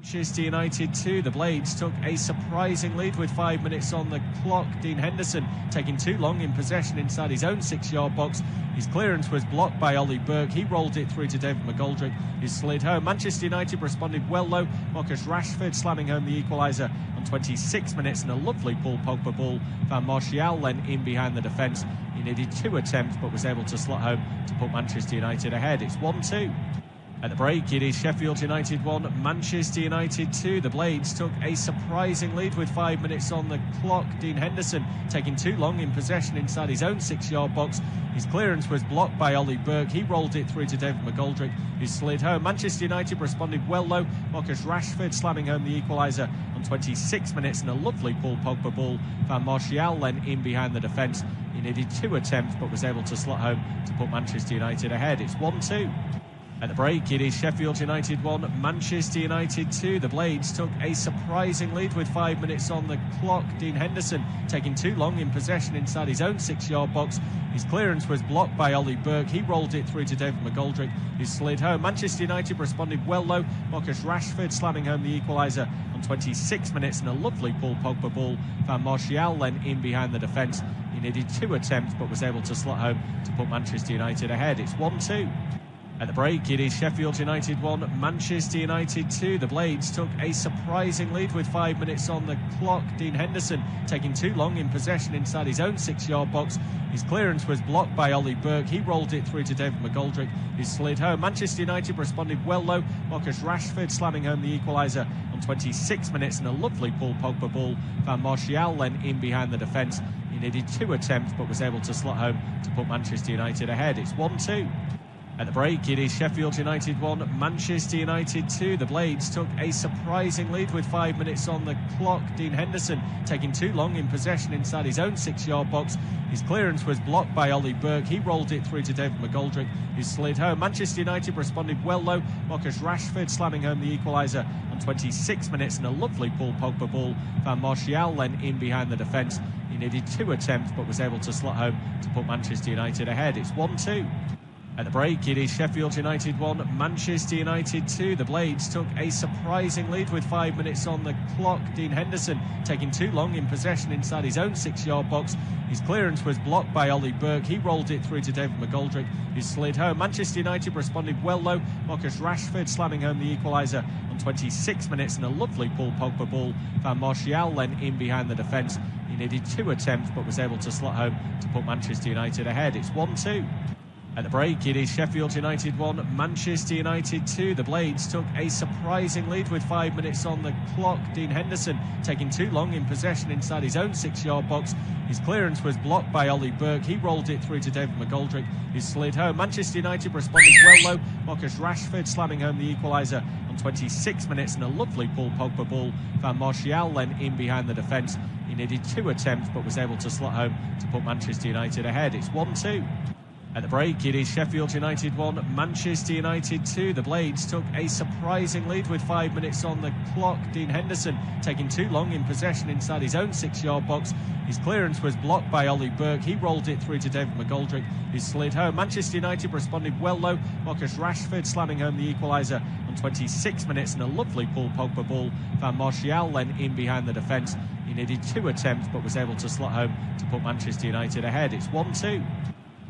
Manchester United 2. The Blades took a surprising lead with 5 minutes on the clock. Dean Henderson taking too long in possession inside his own 6-yard box. His clearance was blocked by Ollie Burke. He rolled it through to David McGoldrick, who slid home. Manchester United responded well though. Marcus Rashford slamming home the equaliser on 26 minutes, and a lovely Paul Pogba ball. Van Martial then in behind the defence. He needed 2 attempts but was able to slot home to put Manchester United ahead. It's 1-2. At the break, it is Sheffield United 1, Manchester United 2. The Blades took a surprising lead with 5 minutes on the clock. Dean Henderson taking too long in possession inside his own 6-yard box. His clearance was blocked by Ollie Burke. He rolled it through to David McGoldrick, who slid home. Manchester United responded well though. Marcus Rashford slamming home the equaliser on 26 minutes, and a lovely Paul Pogba ball. Van Martial then in behind the defence. He needed 2 attempts but was able to slot home to put Manchester United ahead. It's 1-2. At the break, it is Sheffield United 1, Manchester United 2. The Blades took a surprising lead with 5 minutes on the clock. Dean Henderson taking too long in possession inside his own 6-yard box. His clearance was blocked by Ollie Burke. He rolled it through to David McGoldrick, who slid home. Manchester United responded well though. Marcus Rashford slamming home the equaliser on 26 minutes, and a lovely Paul Pogba ball. Van Martial then in behind the defence. He needed 2 attempts but was able to slot home to put Manchester United ahead. It's 1-2. At the break, it is Sheffield United 1, Manchester United 2. The Blades took a surprising lead with 5 minutes on the clock. Dean Henderson taking too long in possession inside his own 6-yard box. His clearance was blocked by Ollie Burke. He rolled it through to David McGoldrick, who slid home. Manchester United responded well though. Marcus Rashford slamming home the equaliser on 26 minutes, and a lovely Paul Pogba ball. Van Martial then in behind the defence. He needed 2 attempts but was able to slot home to put Manchester United ahead. It's 1-2. At the break, it is Sheffield United 1, Manchester United 2. The Blades took a surprising lead with 5 minutes on the clock. Dean Henderson taking too long in possession inside his own 6-yard box. His clearance was blocked by Ollie Burke. He rolled it through to David McGoldrick, who slid home. Manchester United responded well though. Marcus Rashford slamming home the equaliser on 26 minutes, and a lovely Paul Pogba ball. Van Martial then in behind the defence. He needed 2 attempts but was able to slot home to put Manchester United ahead. It's 1-2. At the break, it is Sheffield United 1, Manchester United 2. The Blades took a surprising lead with 5 minutes on the clock. Dean Henderson taking too long in possession inside his own 6-yard box. His clearance was blocked by Ollie Burke. He rolled it through to David McGoldrick, who slid home. Manchester United responded well though. Marcus Rashford slamming home the equaliser on 26 minutes, and a lovely Paul Pogba ball. Van Martial then in behind the defence. He needed 2 attempts but was able to slot home to put Manchester United ahead. It's 1-2. At the break, it is Sheffield United 1, Manchester United 2. The Blades took a surprising lead with 5 minutes on the clock. Dean Henderson taking too long in possession inside his own 6-yard box. His clearance was blocked by Ollie Burke. He rolled it through to David McGoldrick, who slid home. Manchester United responded well though. Marcus Rashford slamming home the equaliser on 26 minutes, and a lovely Paul Pogba ball. Van Martial then in behind the defence. He needed 2 attempts but was able to slot home to put Manchester United ahead. It's 1-2. At the break, it is Sheffield United 1, Manchester United 2. The Blades took a surprising lead with 5 minutes on the clock. Dean Henderson taking too long in possession inside his own 6-yard box. His clearance was blocked by Ollie Burke. He rolled it through to David McGoldrick, who slid home. Manchester United responded well though. Marcus Rashford slamming home the equaliser on 26 minutes, and a lovely Paul Pogba ball. Van Martial then in behind the defence. He needed 2 attempts but was able to slot home to put Manchester United ahead. It's 1-2.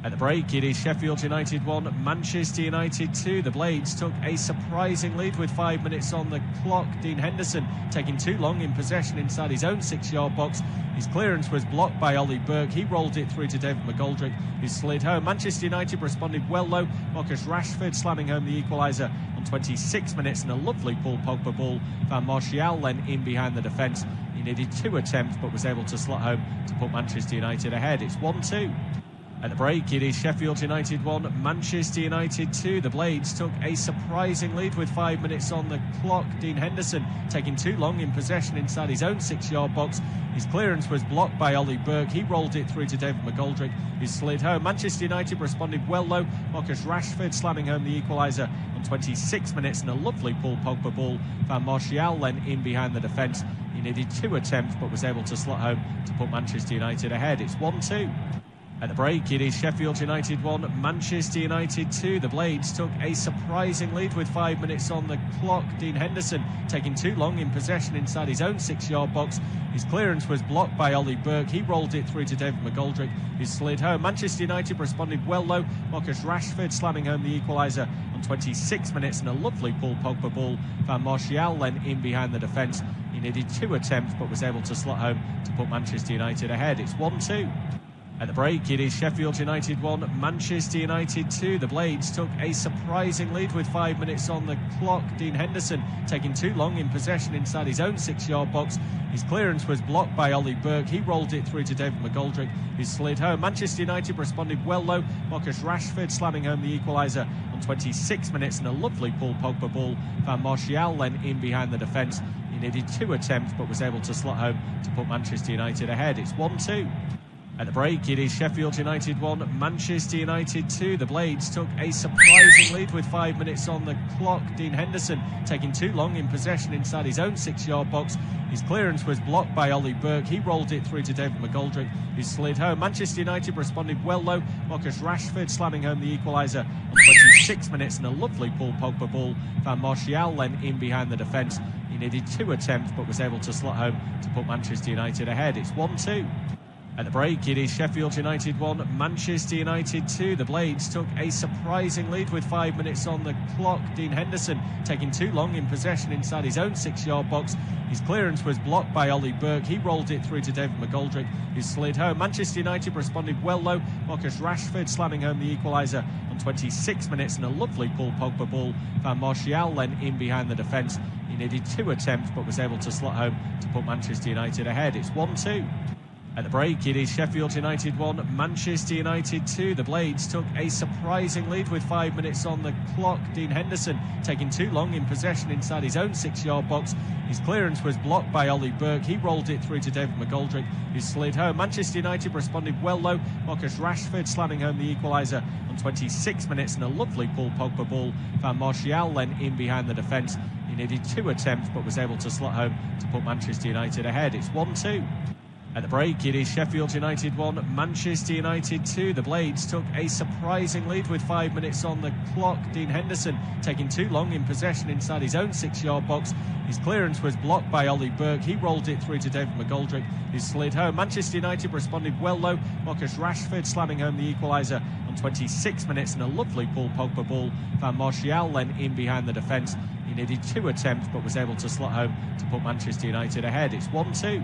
At the break, it is Sheffield United 1, Manchester United 2. The Blades took a surprising lead with 5 minutes on the clock. Dean Henderson taking too long in possession inside his own 6-yard box. His clearance was blocked by Ollie Burke. He rolled it through to David McGoldrick, who slid home. Manchester United responded well though. Marcus Rashford slamming home the equaliser on 26 minutes, and a lovely Paul Pogba ball. Van Martial then in behind the defence. He needed 2 attempts but was able to slot home to put Manchester United ahead. It's 1-2. At the break, it is Sheffield United 1, Manchester United 2. The Blades took a surprising lead with 5 minutes on the clock. Dean Henderson taking too long in possession inside his own 6-yard box. His clearance was blocked by Ollie Burke. He rolled it through to David McGoldrick, who slid home. Manchester United responded well though. Marcus Rashford slamming home the equaliser on 26 minutes, and a lovely Paul Pogba ball. Van Martial then in behind the defence. He needed 2 attempts but was able to slot home to put Manchester United ahead. It's 1-2. At the break, it is Sheffield United 1, Manchester United 2. The Blades took a surprising lead with 5 minutes on the clock. Dean Henderson taking too long in possession inside his own 6-yard box. His clearance was blocked by Ollie Burke. He rolled it through to David McGoldrick, who slid home. Manchester United responded well though. Marcus Rashford slamming home the equaliser on 26 minutes, and a lovely Paul Pogba ball. Van Martial then in behind the defence. He needed 2 attempts but was able to slot home to put Manchester United ahead. It's 1-2. At the break, it is Sheffield United 1, Manchester United 2. The Blades took a surprising lead with 5 minutes on the clock. Dean Henderson taking too long in possession inside his own 6-yard box. His clearance was blocked by Ollie Burke. He rolled it through to David McGoldrick, who slid home. Manchester United responded well though. Marcus Rashford slamming home the equaliser on 26 minutes, and a lovely Paul Pogba ball. Van Martial then in behind the defence. He needed 2 attempts but was able to slot home to put Manchester United ahead. It's 1-2. At the break, it is Sheffield United 1, Manchester United 2. The Blades took a surprising lead with 5 minutes on the clock. Dean Henderson taking too long in possession inside his own 6-yard box. His clearance was blocked by Ollie Burke. He rolled it through to David McGoldrick, who slid home. Manchester United responded well though. Marcus Rashford slamming home the equaliser on 26 minutes, and a lovely Paul Pogba ball. Van Martial then in behind the defence. He needed 2 attempts but was able to slot home to put Manchester United ahead. It's 1-2. At the break, it is Sheffield United 1, Manchester United 2. The Blades took a surprising lead with 5 minutes on the clock. Dean Henderson taking too long in possession inside his own 6-yard box. His clearance was blocked by Ollie Burke. He rolled it through to David McGoldrick, who slid home. Manchester United responded well though. Marcus Rashford slamming home the equaliser on 26 minutes, and a lovely Paul Pogba ball. Van Martial then in behind the defence. He needed 2 attempts but was able to slot home to put Manchester United ahead. It's 1-2. At the break, it is Sheffield United 1, Manchester United 2. The Blades took a surprising lead with 5 minutes on the clock. Dean Henderson taking too long in possession inside his own 6-yard box. His clearance was blocked by Ollie Burke. He rolled it through to David McGoldrick, who slid home. Manchester United responded well though. Marcus Rashford slamming home the equaliser on 26 minutes, and a lovely Paul Pogba ball. Van Martial then in behind the defence. He needed 2 attempts but was able to slot home to put Manchester United ahead. It's 1-2. At the break, it is Sheffield United 1, Manchester United 2. The Blades took a surprising lead with 5 minutes on the clock. Dean Henderson taking too long in possession inside his own 6-yard box. His clearance was blocked by Ollie Burke. He rolled it through to David McGoldrick, who slid home. Manchester United responded well though. Marcus Rashford slamming home the equaliser on 26 minutes, and a lovely Paul Pogba ball. Van Martial then in behind the defence. He needed 2 attempts but was able to slot home to put Manchester United ahead. It's 1-2.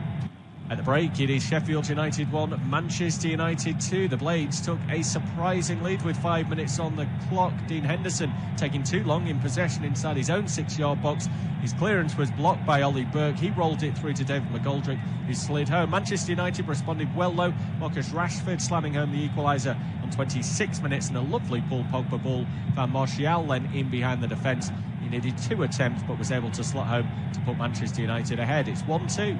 At the break, it is Sheffield United 1, Manchester United 2. The Blades took a surprising lead with 5 minutes on the clock. Dean Henderson taking too long in possession inside his own 6-yard box. His clearance was blocked by Ollie Burke. He rolled it through to David McGoldrick, who slid home. Manchester United responded well though. Marcus Rashford slamming home the equaliser on 26 minutes, and a lovely Paul Pogba ball. Van Martial then in behind the defence. He needed 2 attempts but was able to slot home to put Manchester United ahead. It's 1-2.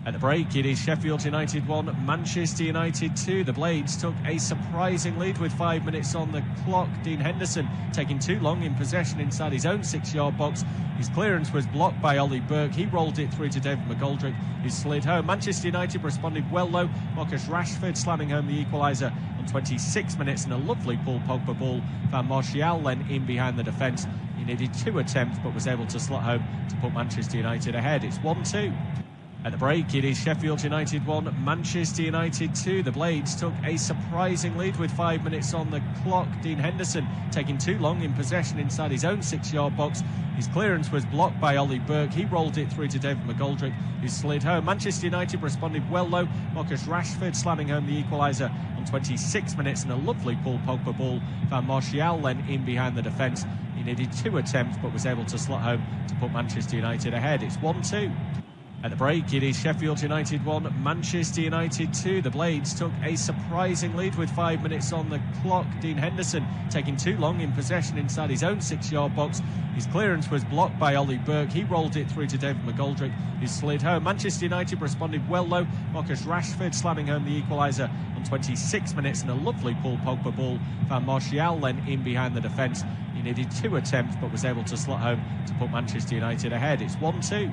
At the break, it is Sheffield United 1, Manchester United 2. The Blades took a surprising lead with 5 minutes on the clock. Dean Henderson taking too long in possession inside his own 6-yard box. His clearance was blocked by Ollie Burke. He rolled it through to David McGoldrick, who slid home. Manchester United responded well though. Marcus Rashford slamming home the equaliser on 26 minutes, and a lovely Paul Pogba ball. Van Martial then in behind the defence. He needed 2 attempts but was able to slot home to put Manchester United ahead. It's 1-2. At the break, it is Sheffield United 1, Manchester United 2. The Blades took a surprising lead with 5 minutes on the clock. Dean Henderson taking too long in possession inside his own 6-yard box. His clearance was blocked by Ollie Burke. He rolled it through to David McGoldrick, who slid home. Manchester United responded well though. Marcus Rashford slamming home the equaliser on 26 minutes, and a lovely Paul Pogba ball. Van Martial then in behind the defence. He needed 2 attempts but was able to slot home to put Manchester United ahead. It's 1-2. At the break, it is Sheffield United 1, Manchester United 2. The Blades took a surprising lead with 5 minutes on the clock. Dean Henderson taking too long in possession inside his own 6-yard box. His clearance was blocked by Ollie Burke. He rolled it through to David McGoldrick, who slid home. Manchester United responded well though. Marcus Rashford slamming home the equaliser on 26 minutes, and a lovely Paul Pogba ball. Van Martial then in behind the defence. He needed 2 attempts but was able to slot home to put Manchester United ahead. It's 1-2.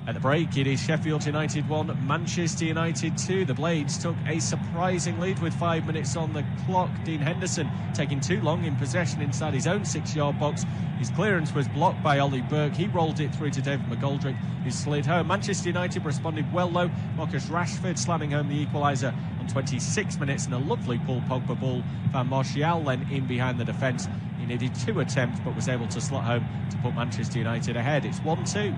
At the break, it is Sheffield United 1, Manchester United 2. The Blades took a surprising lead with 5 minutes on the clock. Dean Henderson taking too long in possession inside his own 6-yard box. His clearance was blocked by Ollie Burke. He rolled it through to David McGoldrick, who slid home. Manchester United responded well though. Marcus Rashford slamming home the equaliser on 26 minutes, and a lovely Paul Pogba ball found Martial then in behind the defence. He needed 2 attempts but was able to slot home to put Manchester United ahead. It's 1-2.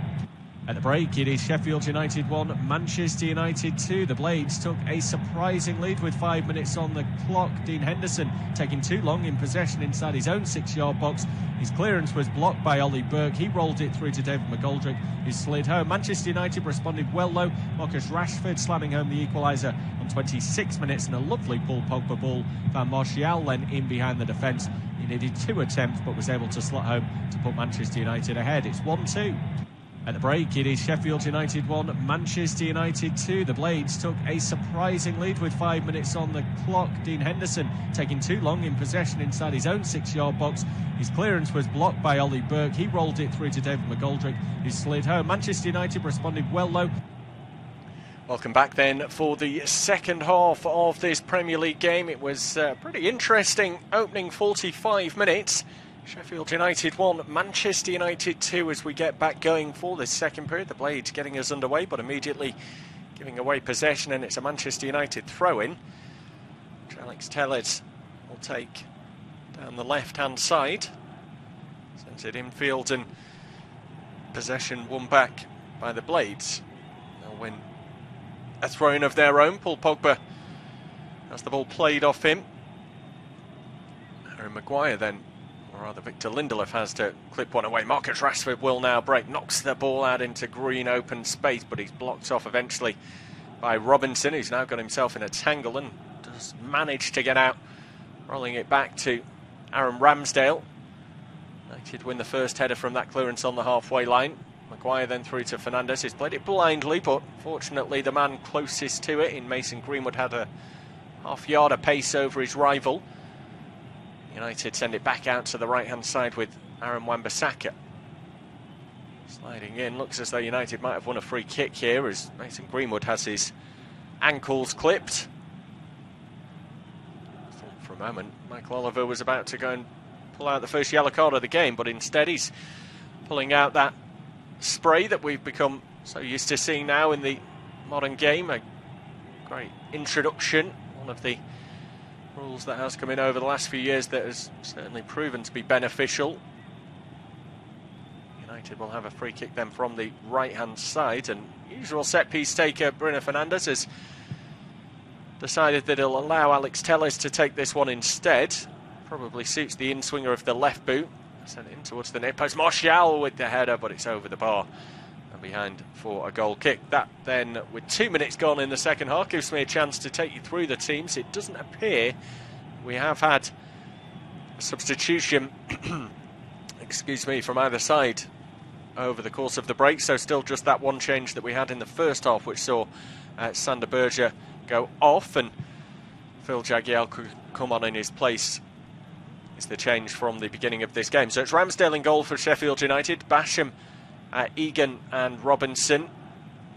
At the break, it is Sheffield United 1, Manchester United 2. The Blades took a surprising lead with 5 minutes on the clock. Dean Henderson taking too long in possession inside his own 6-yard box. His clearance was blocked by Ollie Burke. He rolled it through to David McGoldrick, who slid home. Manchester United responded well though. Marcus Rashford slamming home the equaliser on 26 minutes, and a lovely Paul Pogba ball found Martial then in behind the defence. He needed 2 attempts but was able to slot home to put Manchester United ahead. It's 1-2. At the break, it is Sheffield United 1, Manchester United 2. The Blades took a surprising lead with 5 minutes on the clock. Dean Henderson taking too long in possession inside his own 6-yard box. His clearance was blocked by Ollie Burke. He rolled it through to David McGoldrick, who slid home. Manchester United responded well though. Welcome back then for the second half of this Premier League game. It was pretty interesting opening 45 minutes. Sheffield United 1, Manchester United 2 as we get back going for this second period. The Blades getting us underway but immediately giving away possession, and it's a Manchester United throw-in, which Alex Telles will take down the left-hand side. Sends it infield and possession won back by the Blades. They'll win a throw-in of their own. Paul Pogba has the ball played off him. Harry Maguire then, or rather Victor Lindelof, has to clip one away. Marcus Rashford will now break, knocks the ball out into green open space, but he's blocked off eventually by Robinson, who's now got himself in a tangle and does manage to get out, rolling it back to Aaron Ramsdale. United win the first header from that clearance on the halfway line. Maguire then through to Fernandes. He's played it blindly, but fortunately the man closest to it in Mason Greenwood had a half-yard pace over his rival. United send it back out to the right-hand side with Aaron Wan-Bissaka. Sliding in, looks as though United might have won a free kick here as Mason Greenwood has his ankles clipped. I thought for a moment Michael Oliver was about to go and pull out the first yellow card of the game, but instead he's pulling out that spray that we've become so used to seeing now in the modern game. A great introduction, one of the rules that has come in over the last few years that has certainly proven to be beneficial. United will have a free kick then from the right-hand side, and usual set-piece taker Bruno Fernandes has decided that he'll allow Alex Telles to take this one instead. Probably suits the in-swinger of the left boot. Sent in towards the near post. Martial with the header, but it's over the bar and behind for a goal kick. That then, with 2 minutes gone in the second half, gives me a chance to take you through the teams. It doesn't appear we have had a substitution excuse me, from either side over the course of the break, so still just that one change that we had in the first half, which saw Sander Berge go off and Phil Jagielka come on in his place. Is the change from the beginning of this game. So it's Ramsdale in goal for Sheffield United, Basham, Egan and Robinson,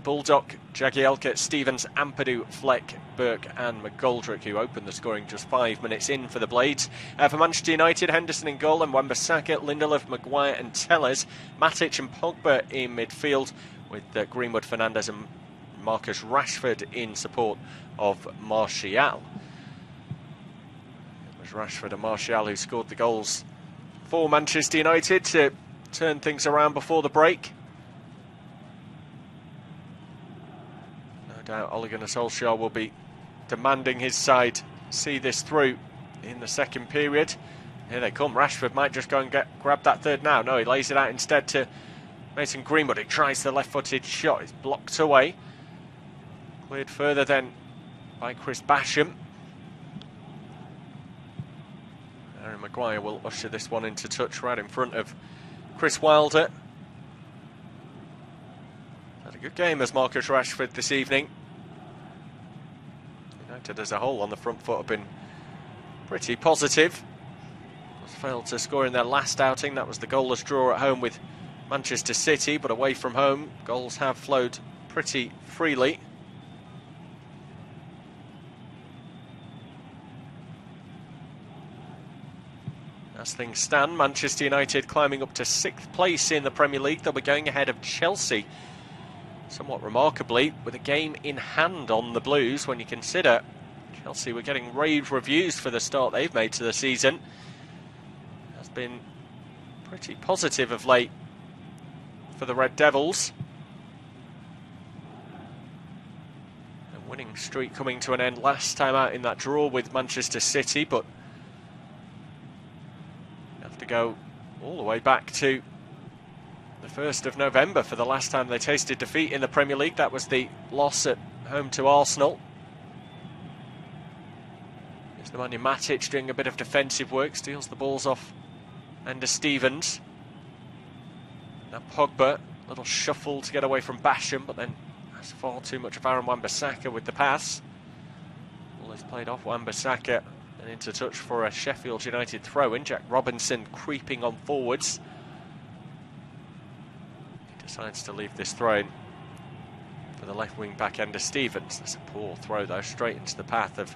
Bulldog, Jagielka, Stevens, Ampadu, Fleck, Burke and McGoldrick, who opened the scoring just 5 minutes in for the Blades. For Manchester United, Henderson in goal and Wan-Bissaka, Lindelof, Maguire and Telles, Matic and Pogba in midfield with Greenwood, Fernandes and Marcus Rashford in support of Martial. Rashford and Martial who scored the goals for Manchester United to turn things around before the break. No doubt Ole Gunnar Solskjaer will be demanding his side see this through in the second period. Here they come. Rashford might just go and grab that third now. No, he lays it out instead to Mason Greenwood. He tries the left-footed shot. It's blocked away. Cleared further then by Chris Basham. Harry Maguire will usher this one into touch right in front of Chris Wilder. Had a good game as Marcus Rashford this evening. United as a whole on the front foot have been pretty positive. Failed to score in their last outing. That was the goalless draw at home with Manchester City, but away from home, goals have flowed pretty freely. As things stand, Manchester United climbing up to 6th place in the Premier League. They'll be going ahead of Chelsea, somewhat remarkably, with a game in hand on the Blues, when you consider Chelsea were getting rave reviews for the start they've made to the season. Has been pretty positive of late for the Red Devils. A winning streak coming to an end last time out in that draw with Manchester City, but to go all the way back to the 1st of November for the last time they tasted defeat in the Premier League. That was the loss at home to Arsenal. Here's Nemanja Matic doing a bit of defensive work, steals the balls off Ender Stevens. Now Pogba, a little shuffle to get away from Basham, but then has far too much of Aaron Wan-Bissaka with the pass. Ball is played off Wan-Bissaka and into touch for a Sheffield United throw-in. Jack Robinson creeping on forwards. He decides to leave this throw-in for the left wing back Ender Stevens. That's a poor throw though, straight into the path of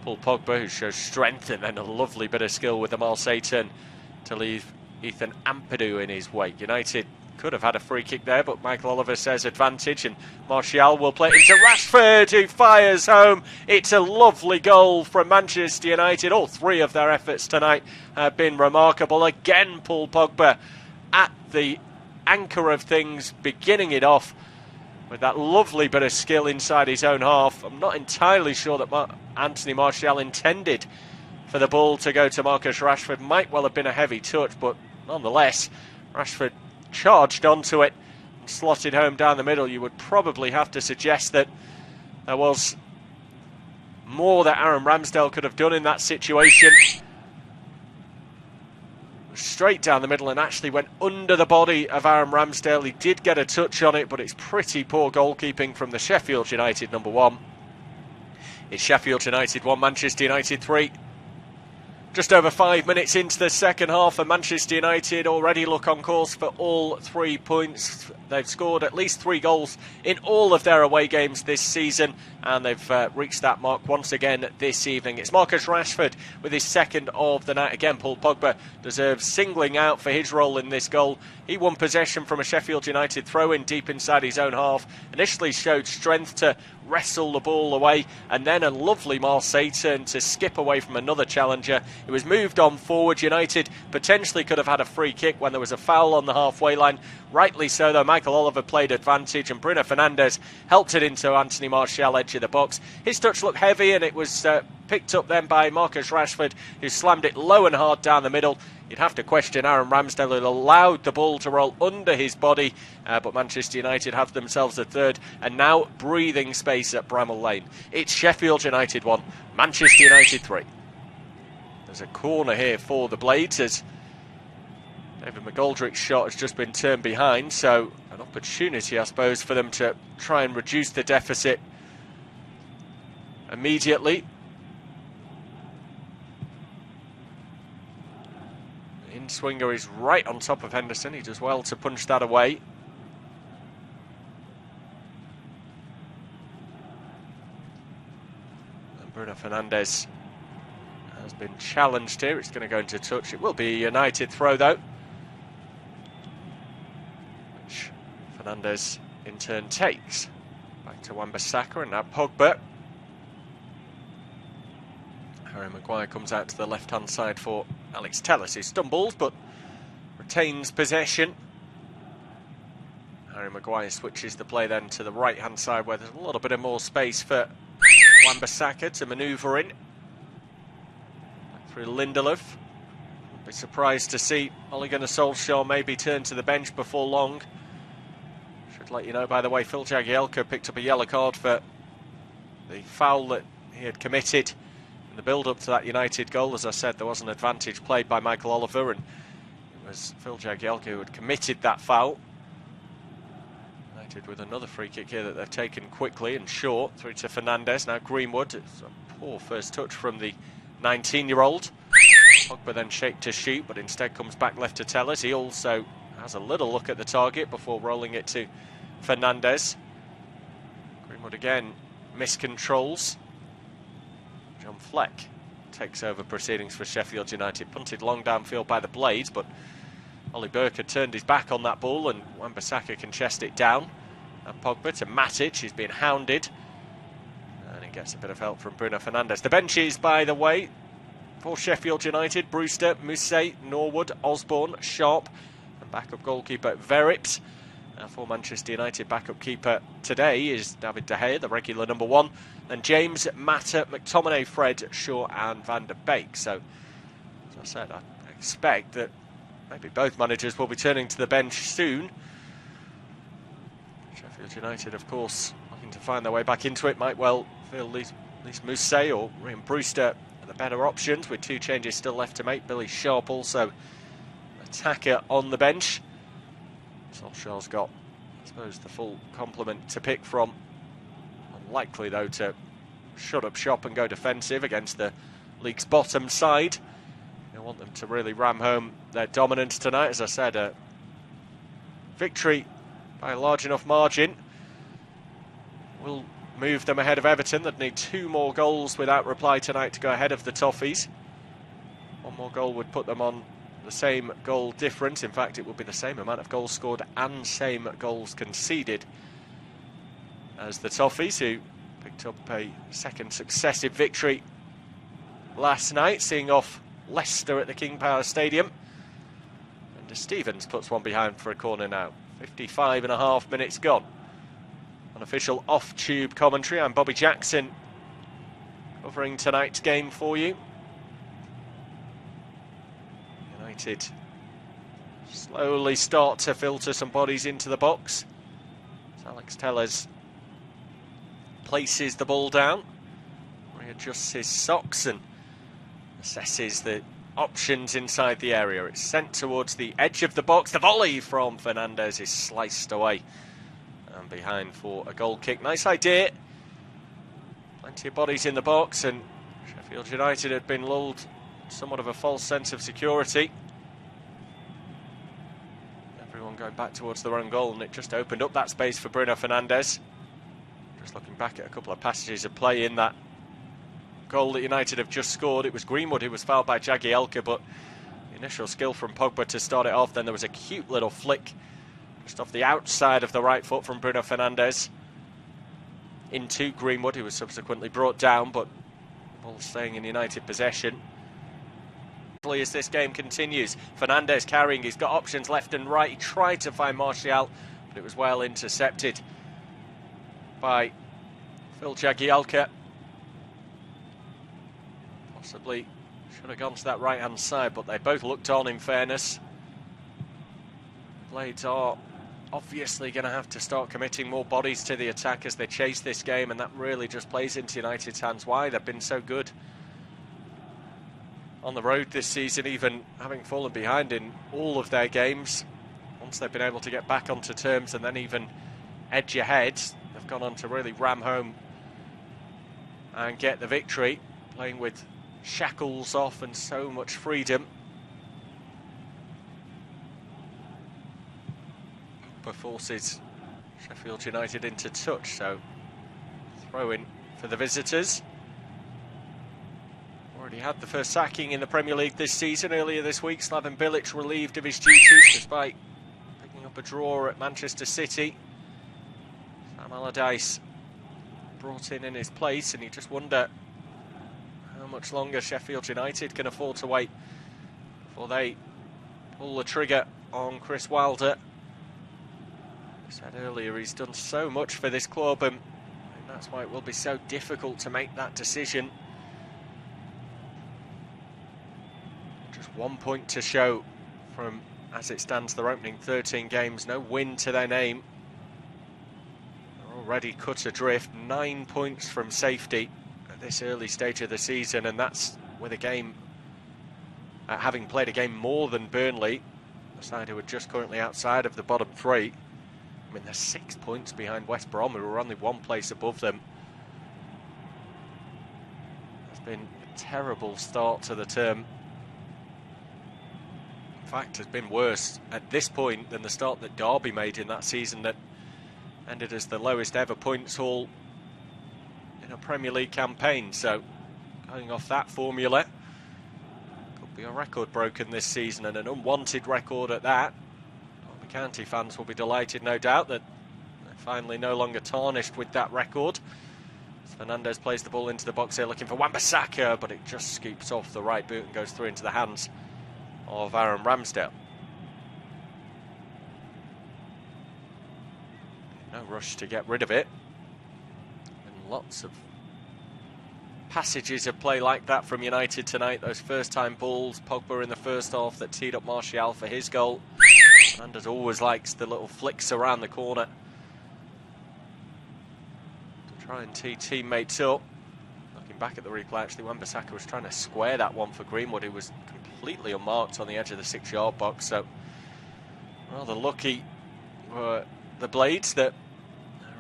Paul Pogba, who shows strength and then a lovely bit of skill with the Marseille turn to leave Ethan Ampadu in his wake. United could have had a free kick there, but Michael Oliver says advantage, and Martial will play it into Rashford, who fires home. It's a lovely goal from Manchester United. All three of their efforts tonight have been remarkable. Again, Paul Pogba at the anchor of things, beginning it off with that lovely bit of skill inside his own half. I'm not entirely sure that Anthony Martial intended for the ball to go to Marcus Rashford. Might well have been a heavy touch, but nonetheless, Rashford charged onto it and slotted home down the middle. You would probably have to suggest that there was more that Aaron Ramsdale could have done in that situation. Straight down the middle and actually went under the body of Aaron Ramsdale. He did get a touch on it, but it's pretty poor goalkeeping from the Sheffield United number one. It's Sheffield United 1, Manchester United 3. Just over 5 minutes into the second half, and Manchester United already look on course for all 3 points. They've scored at least 3 goals in all of their away games this season, and they've reached that mark once again this evening. It's Marcus Rashford with his second of the night. Again, Paul Pogba deserves singling out for his role in this goal. He won possession from a Sheffield United throw-in deep inside his own half. Initially showed strength to wrestle the ball away, and then a lovely Marseille turn to skip away from another challenger. It was moved on forward. United potentially could have had a free kick when there was a foul on the halfway line. Rightly so, though. Michael Oliver played advantage, and Bruno Fernandes helped it into Anthony Martial, edge of the box. His touch looked heavy, and it was picked up then by Marcus Rashford, who slammed it low and hard down the middle. You'd have to question Aaron Ramsdale, who allowed the ball to roll under his body, but Manchester United have themselves a third, and now breathing space at Bramall Lane. It's Sheffield United 1, Manchester United 3. There's a corner here for the Blades, as David McGoldrick's shot has just been turned behind, so an opportunity, I suppose, for them to try and reduce the deficit immediately. In-swinger is right on top of Henderson. He does well to punch that away. And Bruno Fernandes has been challenged here. It's going to go into touch. It will be a United throw, though, which Fernandes in turn takes. Back to Wan-Bissaka, and now Pogba. Harry Maguire comes out to the left-hand side for Alex Telles, who stumbles but retains possession. Harry Maguire switches the play then to the right-hand side, where there's a little bit of more space for Wan-Bissaka to manoeuvre in. Back through Lindelof. I'd be surprised to see Ole Gunnar Solskjaer maybe turn to the bench before long. Should let you know, by the way, Phil Jagielka picked up a yellow card for the foul that he had committed in the build-up to that United goal. As I said, there was an advantage played by Michael Oliver, and it was Phil Jagielka who had committed that foul. United with another free kick here that they've taken quickly and short, through to Fernandes. Now Greenwood. It's a poor first touch from the 19-year-old. Pogba then shaped to shoot, but instead comes back left to Telles. He also has a little look at the target before rolling it to Fernandez. Greenwood again miscontrols. John Fleck takes over proceedings for Sheffield United. Punted long downfield by the Blades, but Ollie Burke had turned his back on that ball, and Wan-Bissaka can chest it down. And Pogba to Matic, he's been hounded. And he gets a bit of help from Bruno Fernandes. The benches, by the way, for Sheffield United: Brewster, Mousset, Norwood, Osborne, Sharp, and backup goalkeeper Verips. For Manchester United, backup keeper today is David De Gea, the regular number 1. Then James, Mata, McTominay, Fred, Shaw and Van der Beek. So, as I said, I expect that maybe both managers will be turning to the bench soon. Sheffield United, of course, looking to find their way back into it. Might well feel at least Mousset or Ryan Brewster are the better options, with 2 changes still left to make. Billy Sharp also attacker on the bench. Solskjaer's got, I suppose, the full complement to pick from. Unlikely, though, to shut up shop and go defensive against the league's bottom side. I want them to really ram home their dominance tonight. As I said, a victory by a large enough margin will move them ahead of Everton. They'd need 2 more goals without reply tonight to go ahead of the Toffees. 1 more goal would put them on the same goal difference. In fact, it would be the same amount of goals scored and same goals conceded as the Toffees, who picked up a second successive victory last night, seeing off Leicester at the King Power Stadium. And Stevens puts one behind for a corner now. 55.5 minutes gone. Unofficial off-tube commentary. I'm Bobby Jackson, covering tonight's game for you. United slowly start to filter some bodies into the box. As Alex Tellers places the ball down, readjusts his socks and assesses the options inside the area. It's sent towards the edge of the box. The volley from Fernandes is sliced away and behind for a goal kick. Nice idea. Plenty of bodies in the box, and Sheffield United had been lulled somewhat of a false sense of security. Everyone going back towards their own goal, and it just opened up that space for Bruno Fernandes. Just looking back at a couple of passages of play in that goal that United have just scored, it was Greenwood who was fouled by Jagielka, but the initial skill from Pogba to start it off. Then there was a cute little flick just off the outside of the right foot from Bruno Fernandes into Greenwood, who was subsequently brought down, but the ball staying in United possession. As this game continues, Fernandes carrying, he's got options left and right. He tried to find Martial, but it was well intercepted by Phil Jagielka. Possibly should have gone to that right hand side, but they both looked on, in fairness. Blades are obviously going to have to start committing more bodies to the attack as they chase this game, and that really just plays into United's hands. Why they've been so good on the road this season, even having fallen behind in all of their games. Once they've been able to get back onto terms and then even edge ahead, they've gone on to really ram home and get the victory, playing with shackles off and so much freedom. Forces Sheffield United into touch, so throw in for the visitors. Already had the first sacking in the Premier League this season. Earlier this week, Slaven Bilic relieved of his duties despite picking up a draw at Manchester City. Sam Allardyce brought in his place, and you just wonder how much longer Sheffield United can afford to wait before they pull the trigger on Chris Wilder. I said earlier, he's done so much for this club, and that's why it will be so difficult to make that decision. Just 1 point to show from, as it stands, their opening 13 games. No win to their name. They're already cut adrift. 9 points from safety at this early stage of the season, and that's with a game, having played a game more than Burnley, the side who are just currently outside of the bottom 3. I mean, they're 6 points behind West Brom, who are only 1 place above them. It's been a terrible start to the term fact, has been worse at this point than the start that Derby made in that season that ended as the lowest ever points haul in a Premier League campaign. So, going off that formula, could be a record broken this season, and an unwanted record at that. Derby County fans will be delighted, no doubt, that they're finally no longer tarnished with that record. Fernandez plays the ball into the box here looking for Wan-Bissaka, but it just scoops off the right boot and goes through into the hands of Aaron Ramsdale. No rush to get rid of it. And lots of passages of play like that from United tonight. Those first time balls, Pogba in the first half that teed up Martial for his goal. Fernandez always likes the little flicks around the corner try and tee teammates up. Looking back at the replay, actually, Wan-Bissaka was trying to square that one for Greenwood, who was completely unmarked on the edge of the 6-yard box. So, rather lucky were the Blades that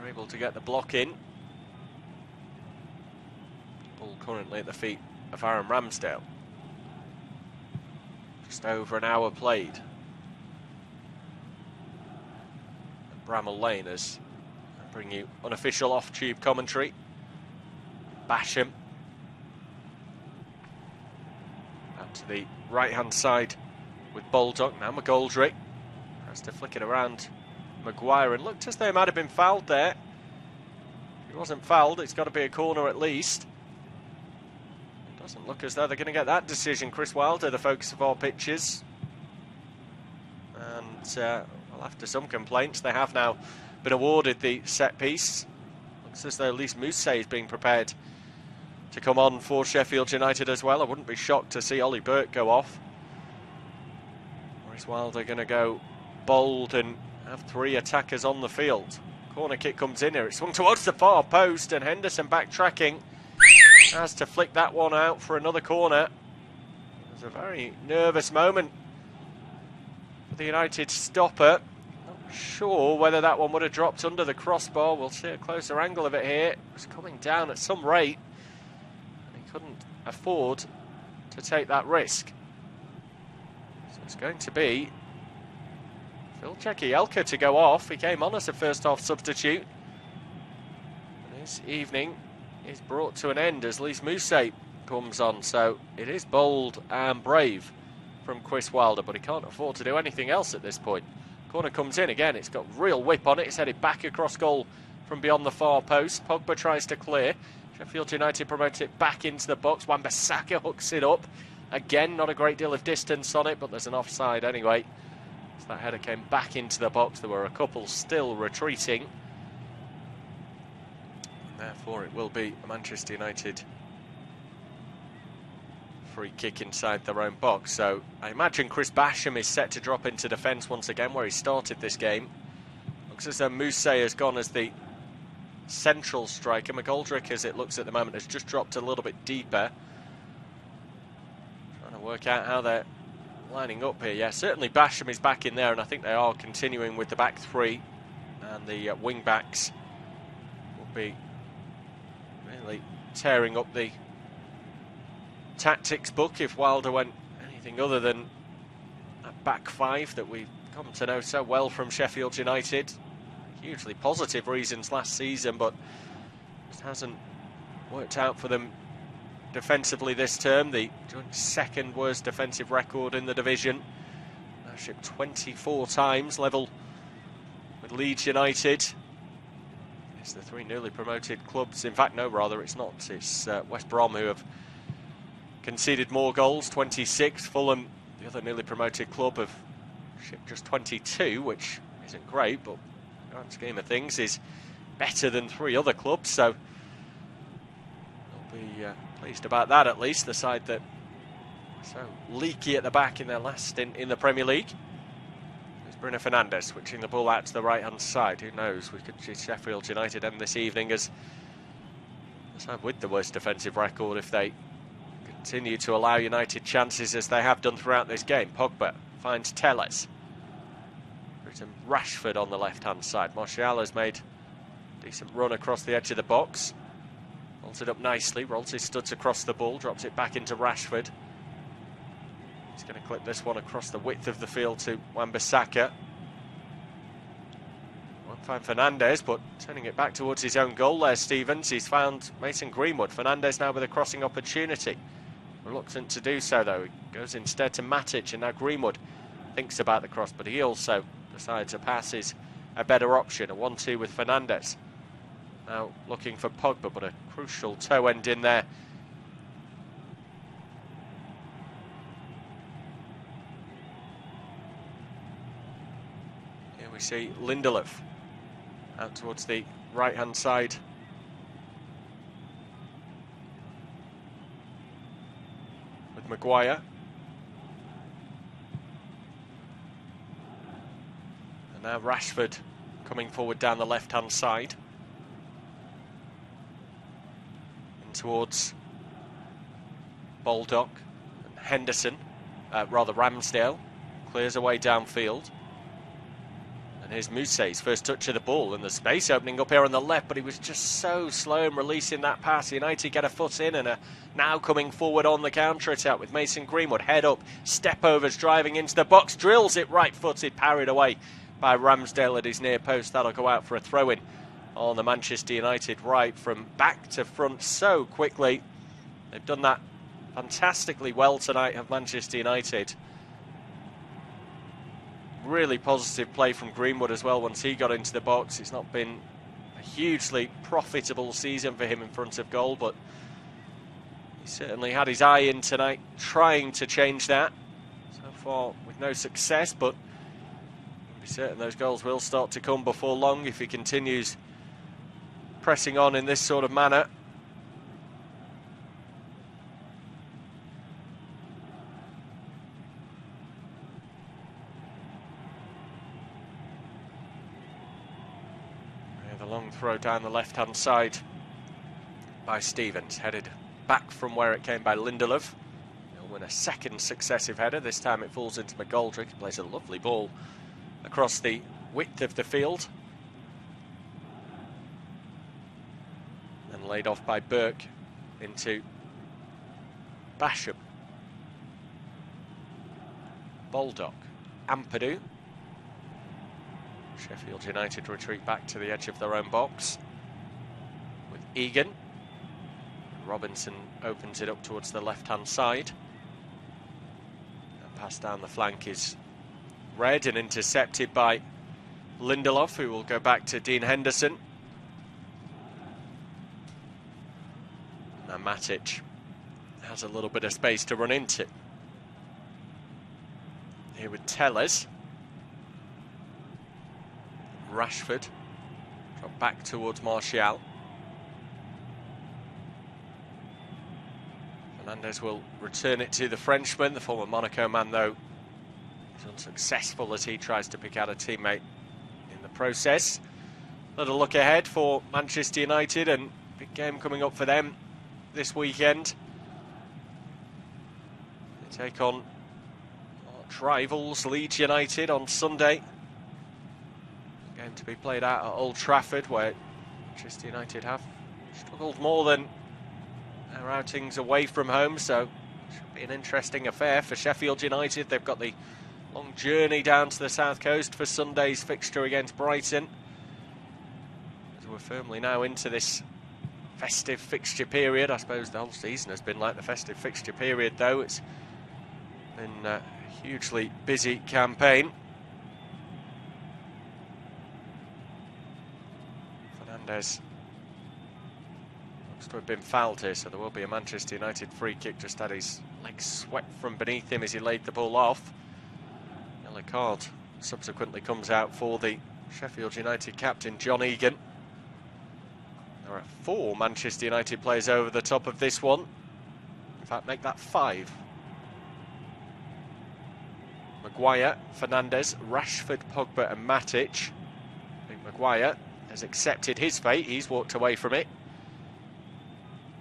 are able to get the block in. Ball currently at the feet of Aaron Ramsdale. Just over an hour played at Bramall Lane as bring you unofficial off-tube commentary. Basham out to the right-hand side with Baldock. Now McGoldrick has to flick it around Maguire, and looked as though he might have been fouled there. If he wasn't fouled, it's got to be a corner at least. It doesn't look as though they're going to get that decision. Chris Wilder, the focus of our pitches. And well, after some complaints, they have now been awarded the set piece. Looks as though Lys Mousset is being prepared to come on for Sheffield United as well. I wouldn't be shocked to see Ollie Burke go off. Or is Wilder going to go bold and have 3 attackers on the field? Corner kick comes in here. It's swung towards the far post, and Henderson backtracking has to flick that one out for another corner. It was a very nervous moment for the United stopper. Sure whether that one would have dropped under the crossbar. We'll see a closer angle of it here. It was coming down at some rate, and he couldn't afford to take that risk. So it's going to be Phil Jagielka to go off. He came on as a first half substitute, and his evening is brought to an end as Lys Mousset comes on. So it is bold and brave from Chris Wilder, but he can't afford to do anything else at this point. Corner comes in again. It's got real whip on it. It's headed back across goal from beyond the far post. Pogba tries to clear. Sheffield United promote it back into the box. Wan-Bissaka hooks it up. Again, not a great deal of distance on it, but there's an offside anyway. So that header came back into the box. There were a couple still retreating. And therefore, it will be a Manchester United free kick inside their own box. So I imagine Chris Basham is set to drop into defence once again where he started this game. Looks as though Mousset has gone as the central striker. McGoldrick, as it looks at the moment, has just dropped a little bit deeper. Trying to work out how they're lining up here. Yeah, certainly Basham is back in there, and I think they are continuing with the back three, and the wing backs will be really tearing up the tactics book if Wilder went anything other than a back five that we've come to know so well from Sheffield United. Hugely positive reasons last season, but it hasn't worked out for them defensively this term. The joint second worst defensive record in the division. Now shipped 24 times, level with Leeds United. It's the 3 newly promoted clubs. In fact, no, rather, it's not. It's West Brom who have conceded more goals, 26. Fulham, the other newly promoted club, have shipped just 22, which isn't great, but in the grand scheme of things is better than 3 other clubs, so they'll be pleased about that at least, the side that so leaky at the back in their last stint in the Premier League. There's Bruno Fernandes switching the ball out to the right-hand side. Who knows, we could see Sheffield United end this evening as the side with the worst defensive record if they continue to allow United chances as they have done throughout this game. Pogba finds Telles. Written Rashford on the left-hand side. Martial has made a decent run across the edge of the box. Rolls it up nicely, rolls his studs across the ball, drops it back into Rashford. He's going to clip this one across the width of the field to Wan-Bissaka. Won't find Fernandes, but turning it back towards his own goal there, Stevens. He's found Mason Greenwood. Fernandes now with a crossing opportunity. Reluctant to do so, though. He goes instead to Matic, and now Greenwood thinks about the cross, but he also decides a pass is a better option. A 1-2 with Fernandes. Now looking for Pogba, but a crucial toe end in there. Here we see Lindelof out towards the right-hand side. With Maguire. And now Rashford coming forward down the left-hand side. In towards Baldock and Henderson, Ramsdale. Clears away downfield. And here's Mousse's first touch of the ball, and the space opening up here on the left, but he was just so slow in releasing that pass. United get a foot in and are now coming forward on the counter-attack with Mason Greenwood. Head up, step overs, driving into the box, drills it right-footed, parried away by Ramsdale at his near post. That'll go out for a throw-in on the Manchester United right, from back to front so quickly. They've done that fantastically well tonight, have Manchester United. Really positive play from Greenwood as well once he got into the box. It's not been a hugely profitable season for him in front of goal, but he certainly had his eye in tonight, trying to change that. So far with no success, but be certain those goals will start to come before long if he continues pressing on in this sort of manner. The long throw down the left-hand side by Stevens, headed back from where it came by Lindelof. He'll win a second successive header. This time it falls into McGoldrick. He plays a lovely ball across the width of the field. And laid off by Burke into Basham. Baldock. Ampadu. Sheffield United retreat back to the edge of their own box with Egan. Robinson opens it up towards the left-hand side. And pass down the flank is read and intercepted by Lindelof, who will go back to Dean Henderson. Now Matic has a little bit of space to run into. Here with Tellez. Rashford, drop back towards Martial. Fernandes will return it to the Frenchman. The former Monaco man, though, is unsuccessful as he tries to pick out a teammate in the process. Little look ahead for Manchester United, and big game coming up for them this weekend. They take on arch rivals Leeds United on Sunday. Game to be played out at Old Trafford, where Manchester United have struggled more than their outings away from home, so it should be an interesting affair for Sheffield United. They've got the long journey down to the south coast for Sunday's fixture against Brighton. As we're firmly now into this festive fixture period. I suppose the whole season has been like the festive fixture period, though. It's been a hugely busy campaign. Fernandes looks to have been fouled here, so there will be a Manchester United free kick. Just had his legs swept from beneath him as he laid the ball off. Yellow card subsequently comes out for the Sheffield United captain, John Egan. There are 4 Manchester United players over the top of this one. In fact, make that 5. Maguire, Fernandes, Rashford, Pogba and Matic. I think Maguire has accepted his fate. He's walked away from it.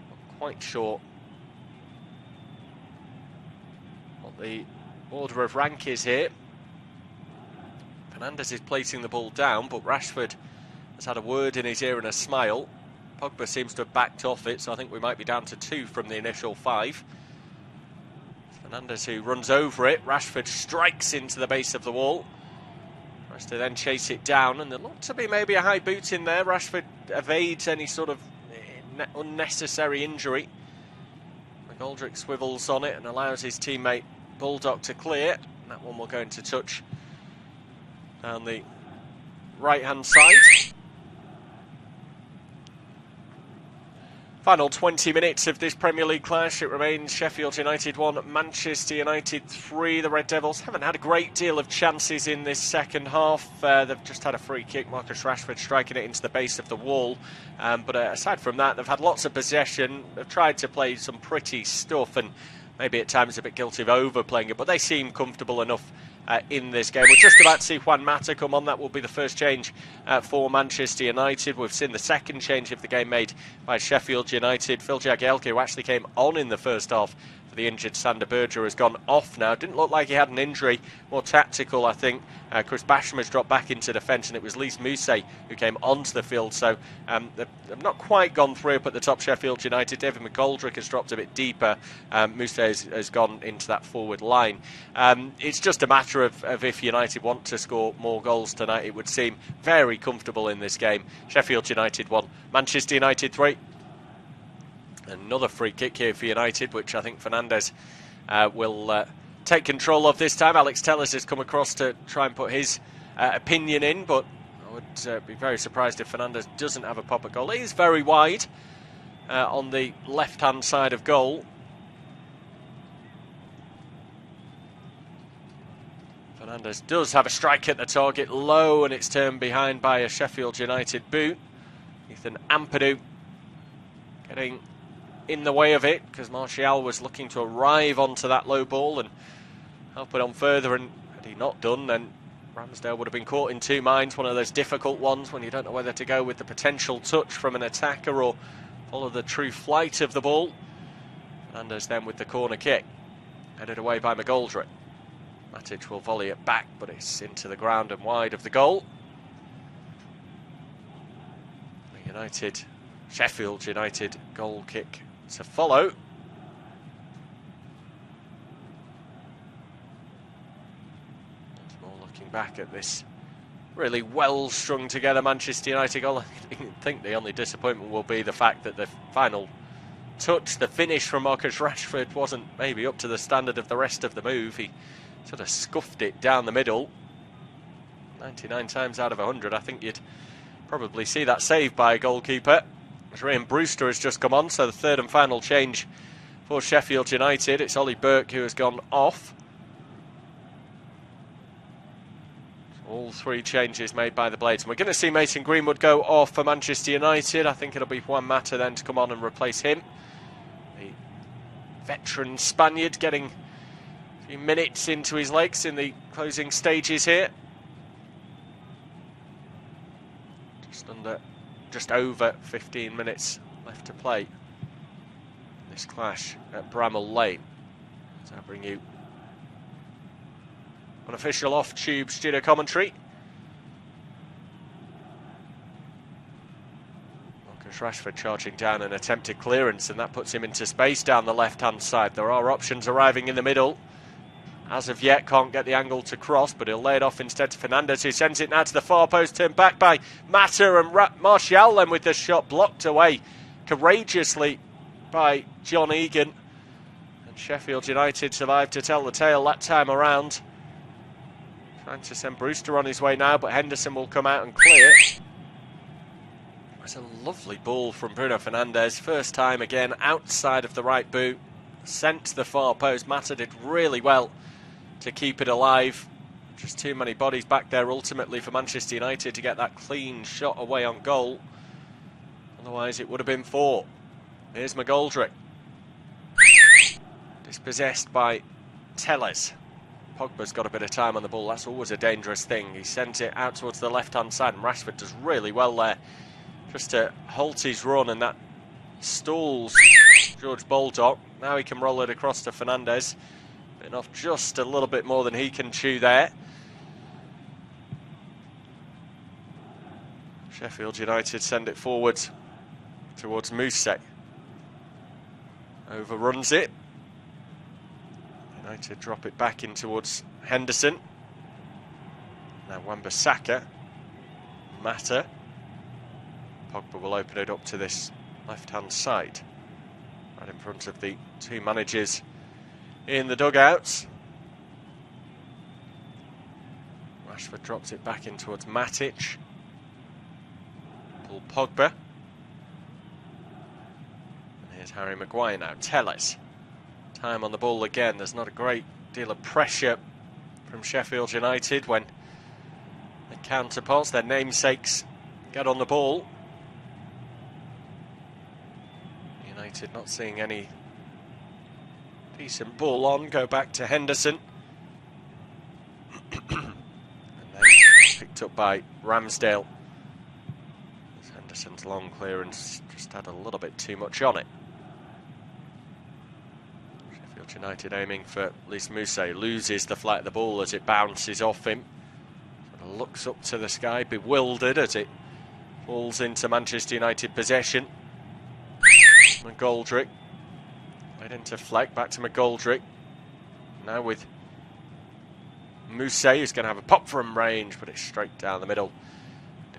Not quite sure what the order of rank is here. Fernandes is placing the ball down, but Rashford has had a word in his ear and a smile. Pogba seems to have backed off it, so I think we might be down to 2 from the initial 5. Fernandes, who runs over it. Rashford strikes into the base of the wall. Tries to then chase it down, and there looked to be maybe a high boot in there. Rashford evades any sort of unnecessary injury. McGoldrick swivels on it and allows his teammate Bulldog to clear. And that one will go into touch down the right-hand side. Final 20 minutes of this Premier League clash. It remains Sheffield United 1, Manchester United 3. The Red Devils haven't had a great deal of chances in this second half. They've just had a free kick, Marcus Rashford striking it into the base of the wall. But aside from that, they've had lots of possession. They've tried to play some pretty stuff and maybe at times a bit guilty of overplaying it, but they seem comfortable enough in this game. We're just about to see Juan Mata come on. That will be the first change for Manchester United. We've seen the second change of the game made by Sheffield United. Phil Jagielka, who actually came on in the first half for the injured Sander Berger, has gone off now. Didn't look like he had an injury, more tactical, I think. Chris Basham has dropped back into defence, and it was Lys Mousset who came onto the field. So they've not quite gone through up at the top, Sheffield United. David McGoldrick has dropped a bit deeper. Mousset has gone into that forward line. It's just a matter of if United want to score more goals tonight. It would seem very comfortable in this game. Sheffield United 1, Manchester United 3. Another free kick here for United, which I think Fernandes will take control of this time. Alex Tellers has come across to try and put his opinion in, but I would be very surprised if Fernandes doesn't have a pop at goal. It is very wide on the left-hand side of goal. Fernandes does have a strike at the target, low, and it's turned behind by a Sheffield United boot. Ethan Ampadu getting in the way of it because Martial was looking to arrive onto that low ball and help it on further, and had he not done, then Ramsdale would have been caught in two minds. One of those difficult ones when you don't know whether to go with the potential touch from an attacker or follow the true flight of the ball. Fernandes then with the corner kick, headed away by McGoldrick. Matic will volley it back, but it's into the ground and wide of the goal. Sheffield United goal kick to follow. Once more looking back at this really well strung together Manchester United goal. I think the only disappointment will be the fact that the final touch, the finish from Marcus Rashford, wasn't maybe up to the standard of the rest of the move. He sort of scuffed it down the middle. 99 times out of 100, I think you'd probably see that saved by a goalkeeper. As Ryan Brewster has just come on, so the third and final change for Sheffield United. It's Ollie Burke who has gone off. All three changes made by the Blades. And we're going to see Mason Greenwood go off for Manchester United. I think it'll be Juan Mata then to come on and replace him. The veteran Spaniard getting a few minutes into his legs in the closing stages here. Just over 15 minutes left to play in this clash at Bramall Lane. So I'll bring you unofficial off-tube studio commentary. Marcus Rashford charging down an attempted clearance, and that puts him into space down the left-hand side. There are options arriving in the middle. As of yet, can't get the angle to cross, but he'll lay it off instead to Fernandes, who sends it now to the far post, turned back by Mata, and Martial then with the shot blocked away courageously by John Egan. And Sheffield United survived to tell the tale that time around. Trying to send Brewster on his way now, but Henderson will come out and clear. It's a lovely ball from Bruno Fernandes. First time again outside of the right boot. Sent to the far post. Mata did really well to keep it alive. Just too many bodies back there ultimately for Manchester United to get that clean shot away on goal. Otherwise it would have been 4. Here's McGoldrick. Dispossessed by Tellers. Pogba's got a bit of time on the ball. That's always a dangerous thing. He sent it out towards the left-hand side, and Rashford does really well there just to halt his run, and that stalls George Baldock. Now he can roll it across to Fernandes. Bitten off just a little bit more than he can chew there. Sheffield United send it forward towards Mousset. Overruns it. United drop it back in towards Henderson. Now Wan-Bissaka. Mata. Pogba will open it up to this left-hand side, right in front of the two managers in the dugouts. Rashford drops it back in towards Matic. Paul Pogba. And here's Harry Maguire now. Telles. Time on the ball again. There's not a great deal of pressure from Sheffield United when their counterparts, their namesakes, get on the ball. United not seeing any decent ball on. Go back to Henderson. And then picked up by Ramsdale. Henderson's long clearance just had a little bit too much on it. Sheffield United aiming for Lys Mousset. Loses the flight of the ball as it bounces off him. Sort of looks up to the sky, bewildered as it falls into Manchester United possession. McGoldrick. Right into Fleck, back to McGoldrick. Now with Mousset, who's going to have a pop from range, but it's straight down the middle.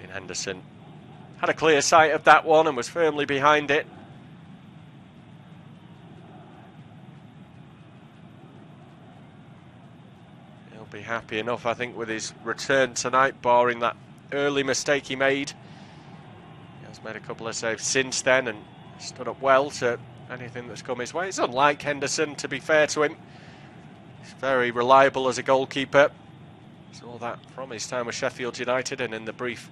Dean Henderson had a clear sight of that one and was firmly behind it. He'll be happy enough, I think, with his return tonight, barring that early mistake he made. He has made a couple of saves since then and stood up well to anything that's come his way. It's unlike Henderson, to be fair to him. He's very reliable as a goalkeeper. Saw that from his time with Sheffield United and in the brief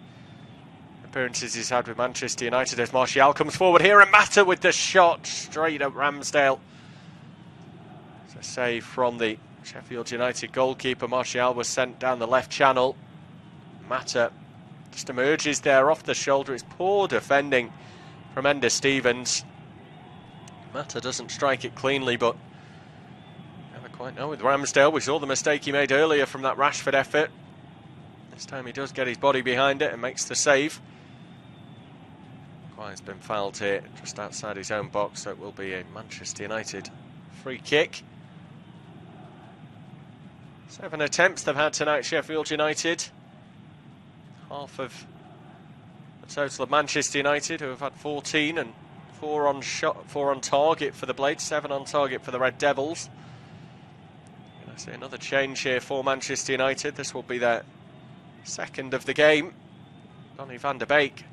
appearances he's had with Manchester United. As Martial comes forward here and Mata with the shot straight at Ramsdale. It's a save from the Sheffield United goalkeeper. Martial was sent down the left channel. Mata just emerges there off the shoulder. It's poor defending from Ender Stevens. Mata doesn't strike it cleanly, but never quite know with Ramsdale. We saw the mistake he made earlier from that Rashford effort. This time he does get his body behind it and makes the save. Maguire's been fouled here just outside his own box, so it will be a Manchester United free kick. 7 attempts they've had tonight, Sheffield United. Half of the total of Manchester United, who have had 14, and 4 on target for the Blades, 7 on target for the Red Devils. I see another change here for Manchester United. This will be their second of the game. Donny van der Beek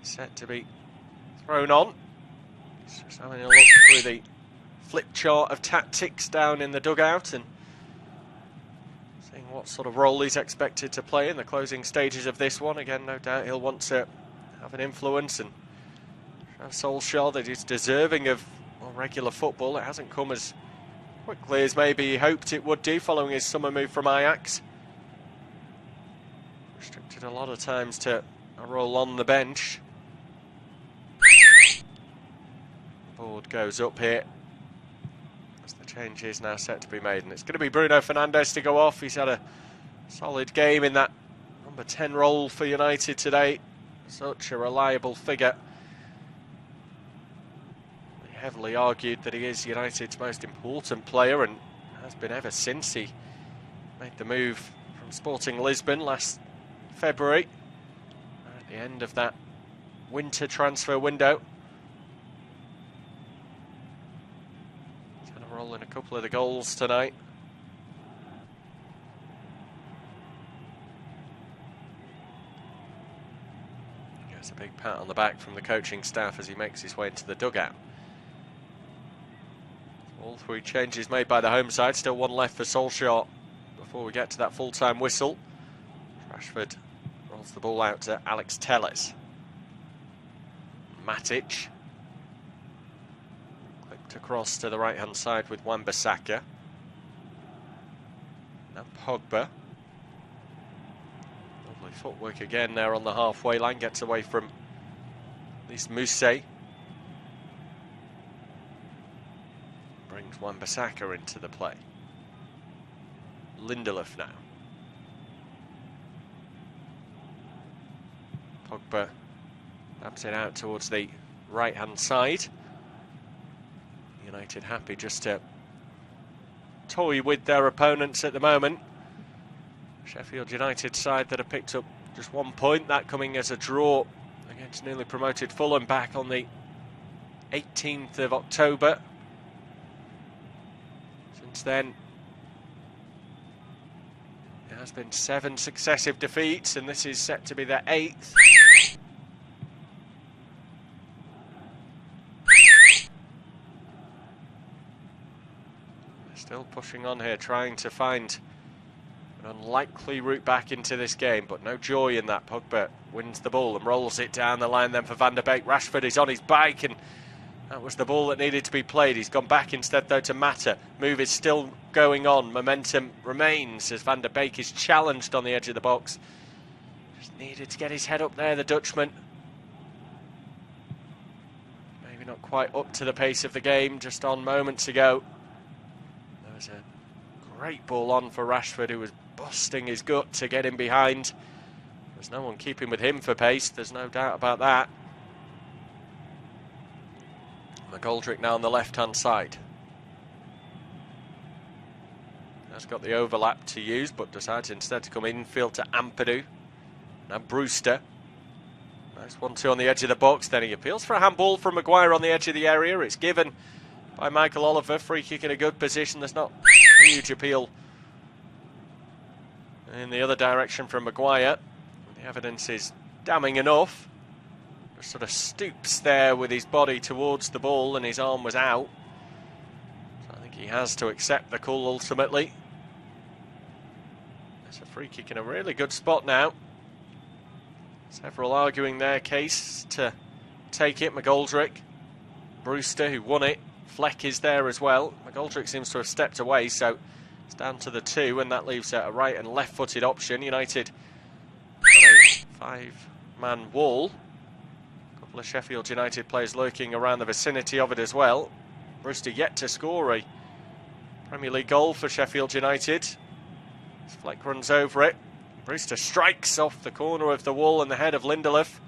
set to be thrown on. He's just having a look through the flip chart of tactics down in the dugout and seeing what sort of role he's expected to play in the closing stages of this one. Again, no doubt he'll want to have an influence and show Solskjaer that he's deserving of more regular football. It hasn't come as quickly as maybe he hoped it would do following his summer move from Ajax. Restricted a lot of times to a role on the bench. The board goes up here as the change is now set to be made, and it's going to be Bruno Fernandes to go off. He's had a solid game in that number 10 role for United today. Such a reliable figure. We heavily argued that he is United's most important player and has been ever since he made the move from Sporting Lisbon last February at the end of that winter transfer window. He's going to roll in a couple of the goals tonight. Gets a big pat on the back from the coaching staff as he makes his way into the dugout. All 3 changes made by the home side. Still 1 left for Solskjaer before we get to that full-time whistle. Rashford rolls the ball out to Alex Telles. Matic. Clipped across to the right-hand side with Wan-Bissaka. Now Pogba. Lovely footwork again there on the halfway line. Gets away from Lys Mousset. Brings Wan-Bissaka into the play. Lindelof now. Pogba taps it out towards the right-hand side. United happy just to toy with their opponents at the moment. Sheffield United side that have picked up just 1 point, that coming as a draw against newly promoted Fulham back on the 18th of October. Since then, it has been 7 successive defeats, and this is set to be their 8th. They're still pushing on here, trying to find an unlikely route back into this game, but no joy in that. Pogba wins the ball and rolls it down the line then for Van der Beek. Rashford is on his bike, and that was the ball that needed to be played. He's gone back instead, though, to Mata. Move is still going on. Momentum remains as Van der Beek is challenged on the edge of the box. Just needed to get his head up there, the Dutchman. Maybe not quite up to the pace of the game just on moments ago. There was a great ball on for Rashford, who was busting his gut to get him behind. There's no one keeping with him for pace, there's no doubt about that. McGoldrick now on the left-hand side. Has got the overlap to use, but decides instead to come infield to Ampadu. Now Brewster. Nice 1-2 on the edge of the box. Then he appeals for a handball from Maguire on the edge of the area. It's given by Michael Oliver. Free kick in a good position. There's not huge appeal in the other direction from Maguire. The evidence is damning enough. Just sort of stoops there with his body towards the ball, and his arm was out. So I think he has to accept the call ultimately. There's a free kick in a really good spot now. Several arguing their case to take it. McGoldrick, Brewster, who won it. Fleck is there as well. McGoldrick seems to have stepped away, so it's down to the 2, and that leaves a right and left-footed option. United got a 5-man wall. A couple of Sheffield United players lurking around the vicinity of it as well. Brewster yet to score a Premier League goal for Sheffield United. As Fleck runs over it. Brewster strikes off the corner of the wall and the head of Lindelof.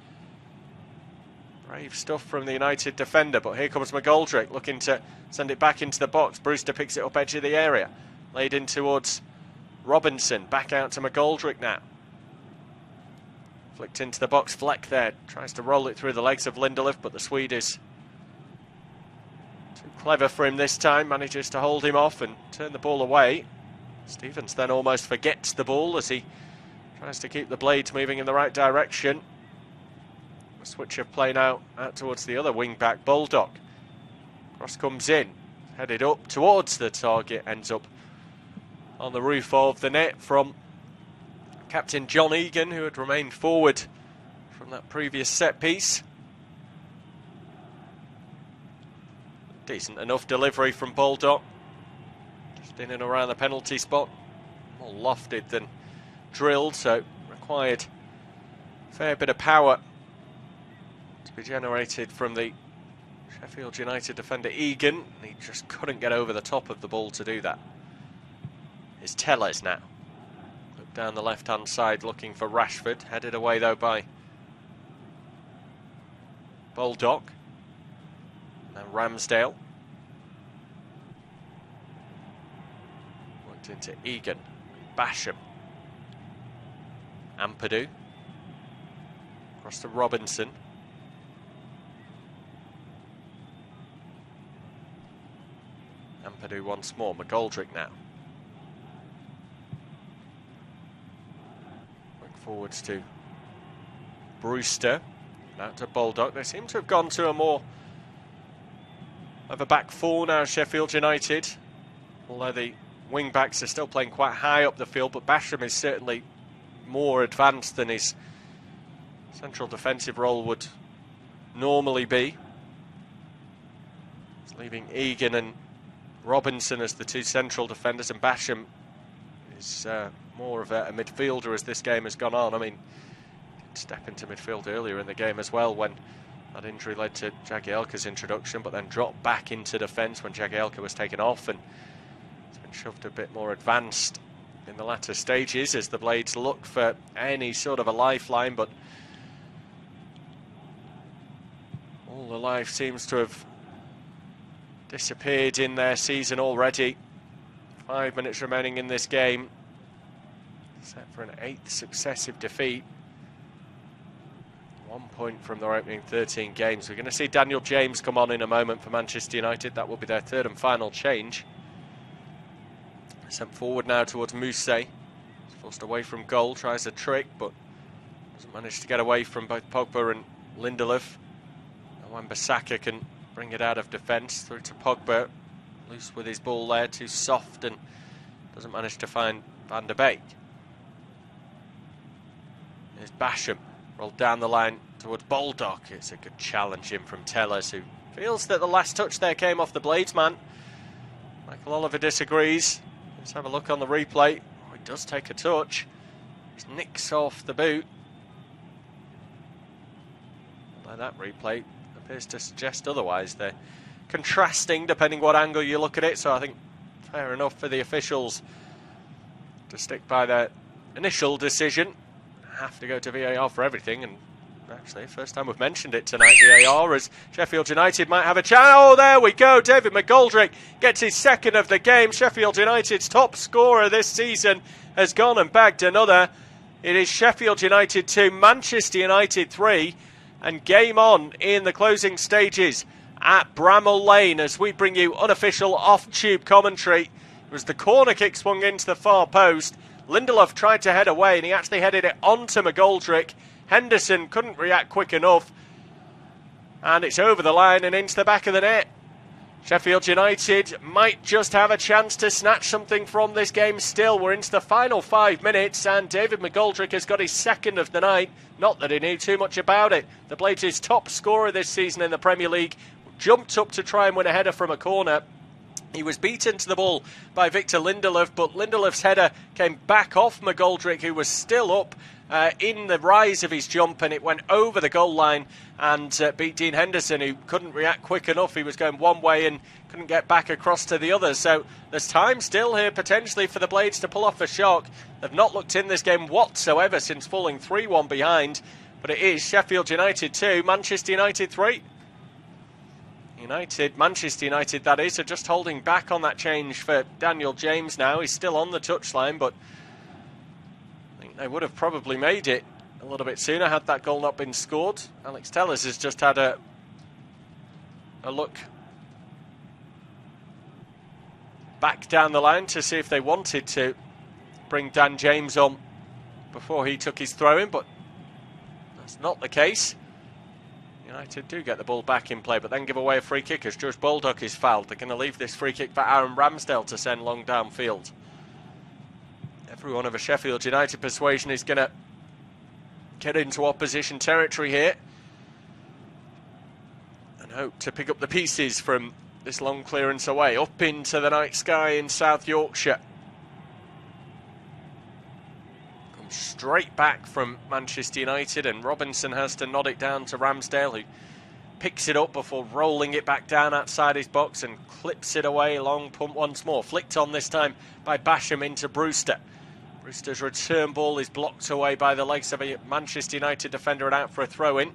Brave stuff from the United defender, but here comes McGoldrick looking to send it back into the box. Brewster picks it up edge of the area. Laid in towards Robinson. Back out to McGoldrick now. Flicked into the box. Fleck there. Tries to roll it through the legs of Lindelof, but the Swede is too clever for him this time. Manages to hold him off and turn the ball away. Stevens then almost forgets the ball as he tries to keep the blades moving in the right direction. A switch of play now out towards the other wing-back, Bulldog. Cross comes in, headed up towards the target, ends up on the roof of the net from captain John Egan, who had remained forward from that previous set piece. Decent enough delivery from Bulldog. Just in and around the penalty spot. More lofted than drilled, so required a fair bit of power to be generated from the Sheffield United defender Egan. He just couldn't get over the top of the ball to do that. It's Tellez now. Look down the left-hand side looking for Rashford. Headed away though by Bulldog. Now Ramsdale. Worked into Egan. Basham. Ampadu. Across to Robinson. Ampadu once more. McGoldrick now. Look forwards to Brewster. Out to Bulldog. They seem to have gone to a more of a back four now, Sheffield United. Although the wing-backs are still playing quite high up the field, but Basham is certainly more advanced than his central defensive role would normally be. It's leaving Egan and Robinson as the two central defenders, and Basham is more of a midfielder as this game has gone on. I mean, he did step into midfield earlier in the game as well when that injury led to Jagielka's introduction, but then dropped back into defence when Jagielka was taken off, and it's been shoved a bit more advanced in the latter stages as the Blades look for any sort of a lifeline, but all the life seems to have disappeared in their season already. 5 minutes remaining in this game. Set for an 8th successive defeat. 1 point from their opening 13 games. We're going to see Daniel James come on in a moment for Manchester United. That will be their third and final change. Sent forward now towards Mousse. Forced away from goal, tries a trick, but doesn't manage to get away from both Pogba and Lindelof. Wan-Bissaka can bring it out of defence through to Pogba. Loose with his ball there, too soft, and doesn't manage to find Van der Beek. Here's Basham, rolled down the line towards Baldock. It's a good challenge in from Tellers, who feels that the last touch there came off the Blades man. Michael Oliver disagrees. Let's have a look on the replay. Oh, he does take a touch. He nicks off the boot. Although that replay appears to suggest otherwise. They're contrasting depending what angle you look at it, so I think fair enough for the officials to stick by their initial decision. Have to go to VAR for everything, and actually first time we've mentioned it tonight, VAR, as Sheffield United might have a chance. Oh, there we go, David McGoldrick gets his second of the game. Sheffield United's top scorer this season has gone and bagged another. It is Sheffield United 2, Manchester United 3, and game on in the closing stages at Bramall Lane as we bring you unofficial off-tube commentary. It was the corner kick swung into the far post. Lindelof tried to head away and he actually headed it onto McGoldrick. Henderson couldn't react quick enough, and it's over the line and into the back of the net. Sheffield United might just have a chance to snatch something from this game still. We're into the final 5 minutes and David McGoldrick has got his second of the night. Not that he knew too much about it. The Blades' top scorer this season in the Premier League jumped up to try and win a header from a corner. He was beaten to the ball by Victor Lindelof, but Lindelof's header came back off McGoldrick, who was still up in the rise of his jump, and it went over the goal line and beat Dean Henderson, who couldn't react quick enough. He was going one way and couldn't get back across to the other. So there's time still here potentially for the Blades to pull off a shock. They've not looked in this game whatsoever since falling 3-1 behind, but it is Sheffield United 2, Manchester United 3. Manchester United, that is, are just holding back on that change for Daniel James now. He's still on the touchline, but I think they would have probably made it a little bit sooner had that goal not been scored. Alex Tellers has just had a look back down the line to see if they wanted to bring Dan James on before he took his throw in, but that's not the case. United do get the ball back in play, but then give away a free kick as George Baldock is fouled. They're going to leave this free kick for Aaron Ramsdale to send long downfield. Everyone of a Sheffield United persuasion is going to get into opposition territory here and hope to pick up the pieces from this long clearance away, up into the night sky in South Yorkshire. Straight back from Manchester United, and Robinson has to nod it down to Ramsdale, who picks it up before rolling it back down outside his box and clips it away. Long pump once more, flicked on this time by Basham into Brewster. Brewster's return ball is blocked away by the legs of a Manchester United defender and out for a throw-in.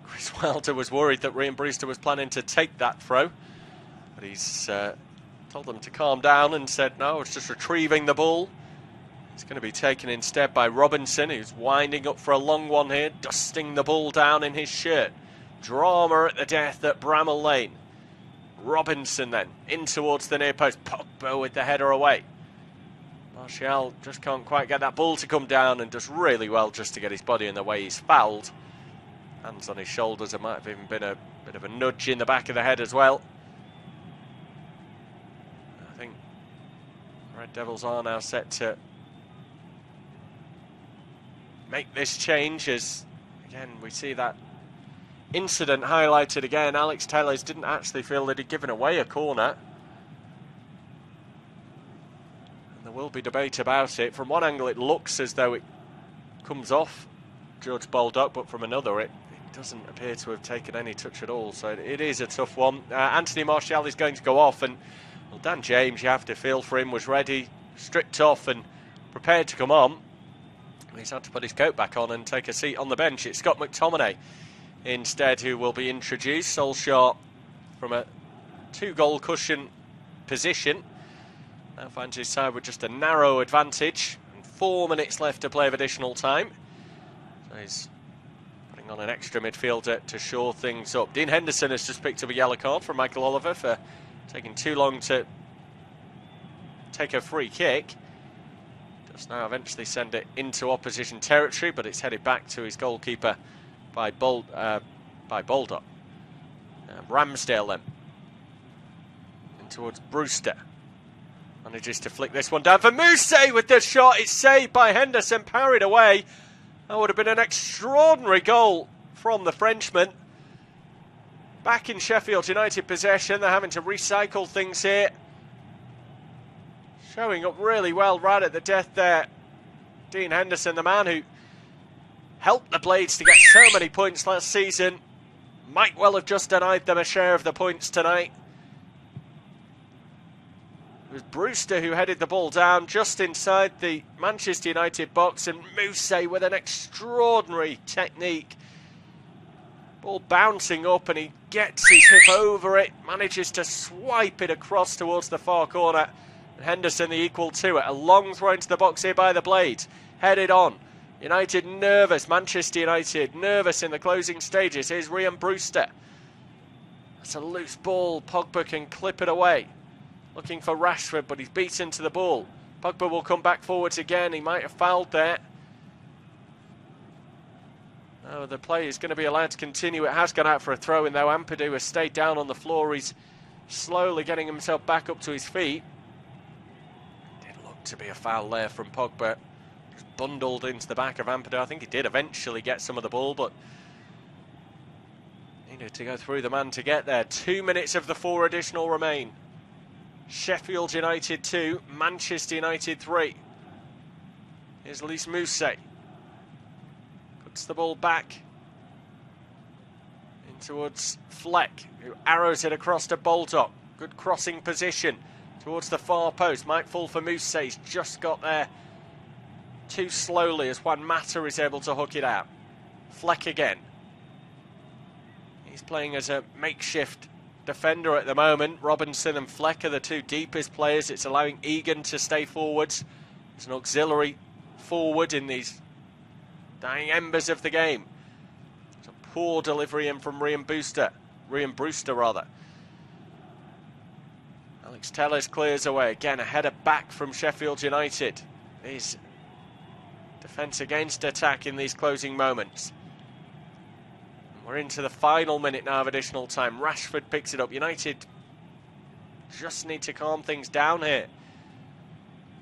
Chris Wilder was worried that Ryan Brewster was planning to take that throw, but he's told them to calm down and said no, it's just retrieving the ball. It's going to be taken instead by Robinson, who's winding up for a long one here, dusting the ball down in his shirt. Drama at the death at Bramall Lane. Robinson then in towards the near post. Pogba with the header away. Martial just can't quite get that ball to come down and does really well just to get his body in the way. He's fouled. Hands on his shoulders. There might have even been a bit of a nudge in the back of the head as well. I think Red Devils are now set to make this change as, again, we see that incident highlighted again. Alex Tellers didn't actually feel that he'd given away a corner. And there will be debate about it. From one angle, it looks as though it comes off George Baldock, but from another, it doesn't appear to have taken any touch at all. So it is a tough one. Anthony Martial is going to go off, and well, Dan James, you have to feel for him, was ready, stripped off and prepared to come on. He's had to put his coat back on and take a seat on the bench. It's Scott McTominay instead who will be introduced. Solskjaer, from a 2-goal cushion position. Now finds his side with just a narrow advantage. And 4 minutes left to play of additional time. So he's putting on an extra midfielder to shore things up. Dean Henderson has just picked up a yellow card from Michael Oliver for taking too long to take a free kick. Does now eventually send it into opposition territory, but it's headed back to his goalkeeper by Baldock. Ramsdale then in towards Brewster. Manages to flick this one down for Moussay with the shot. It's saved by Henderson, parried away. That would have been an extraordinary goal from the Frenchman. Back in Sheffield United possession. They're having to recycle things here. Showing up really well right at the death there. Dean Henderson, the man who helped the Blades to get so many points last season, might well have just denied them a share of the points tonight. It was Brewster who headed the ball down just inside the Manchester United box, and Moussay with an extraordinary technique. Ball bouncing up and he gets his hip over it, manages to swipe it across towards the far corner. And Henderson the equal to it. A long throw into the box here by the Blades. Headed on. United nervous. Manchester United nervous in the closing stages. Here's Ryan Brewster. That's a loose ball. Pogba can clip it away. Looking for Rashford, but he's beaten to the ball. Pogba will come back forwards again. He might have fouled there. Oh, the play is going to be allowed to continue. It has gone out for a throw-in, though. Ampadu has stayed down on the floor. He's slowly getting himself back up to his feet. Did look to be a foul there from Pogba. Just bundled into the back of Ampadu. I think he did eventually get some of the ball, but needed to go through the man to get there. 2 minutes of the 4 additional remain. Sheffield United 2, Manchester United 3. Here's Lys Moussay. Puts the ball back in towards Fleck, who arrows it across to Baldock. Good crossing position towards the far post. Might fall for Moussay. He's just got there too slowly as Juan Mata is able to hook it out. Fleck again. He's playing as a makeshift defender at the moment. Robinson and Fleck are the two deepest players. It's allowing Egan to stay forwards as an auxiliary forward in these dying embers of the game. It's a poor delivery in from Ryan Brewster. Alex Telles clears away. Again, a header back from Sheffield United. His defence against attack in these closing moments. We're into the final minute now of additional time. Rashford picks it up. United just need to calm things down here.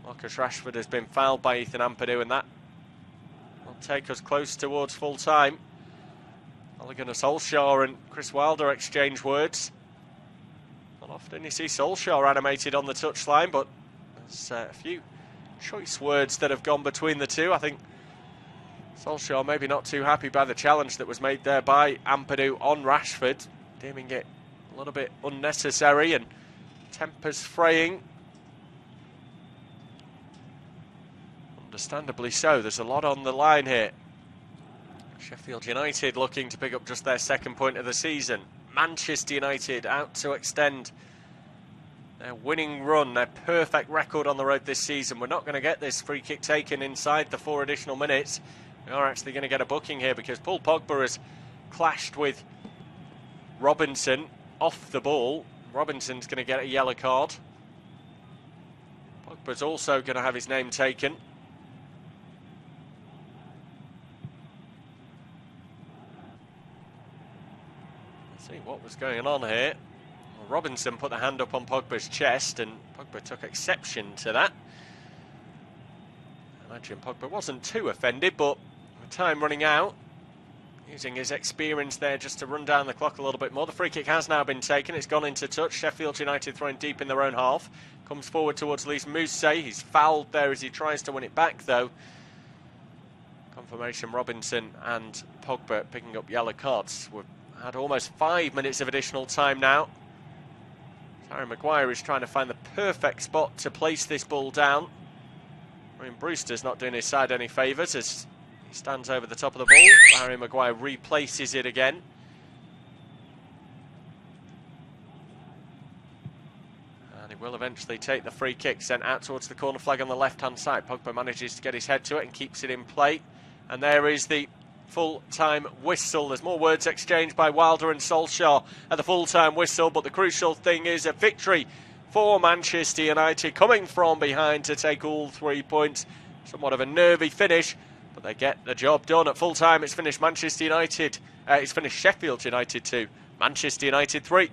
Marcus Rashford has been fouled by Ethan Ampadu, and that will take us close towards full time. Ole Gunnar Solskjaer and Chris Wilder exchange words. Not often you see Solskjaer animated on the touchline, but there's a few choice words that have gone between the two. I think Solskjaer maybe not too happy by the challenge that was made there by Ampadu on Rashford, deeming it a little bit unnecessary and tempers fraying. Understandably so, there's a lot on the line here. Sheffield United looking to pick up just their second point of the season. Manchester United out to extend their winning run, their perfect record on the road this season. We're not going to get this free kick taken inside the 4 additional minutes. We are actually going to get a booking here because Paul Pogba has clashed with Robinson off the ball. Robinson's going to get a yellow card. Pogba's also going to have his name taken. Let's see what was going on here. Well, Robinson put the hand up on Pogba's chest and Pogba took exception to that. I imagine Pogba wasn't too offended, but time running out, using his experience there just to run down the clock a little bit more. The free kick has now been taken. It's gone into touch. Sheffield United throwing deep in their own half. Comes forward towards Lys Moussay. He's fouled there as he tries to win it back, though. Confirmation Robinson and Pogba picking up yellow cards. We've had almost 5 minutes of additional time now. Harry Maguire is trying to find the perfect spot to place this ball down. Ryan Brewster's not doing his side any favours as he stands over the top of the ball. Harry Maguire replaces it again. And he will eventually take the free kick, sent out towards the corner flag on the left-hand side. Pogba manages to get his head to it and keeps it in play. And there is the full-time whistle. There's more words exchanged by Wilder and Solskjaer at the full-time whistle, but the crucial thing is a victory for Manchester United, coming from behind to take all 3 points. Somewhat of a nervy finish, but they get the job done. At full-time, it's finished Sheffield United 2, Manchester United 3.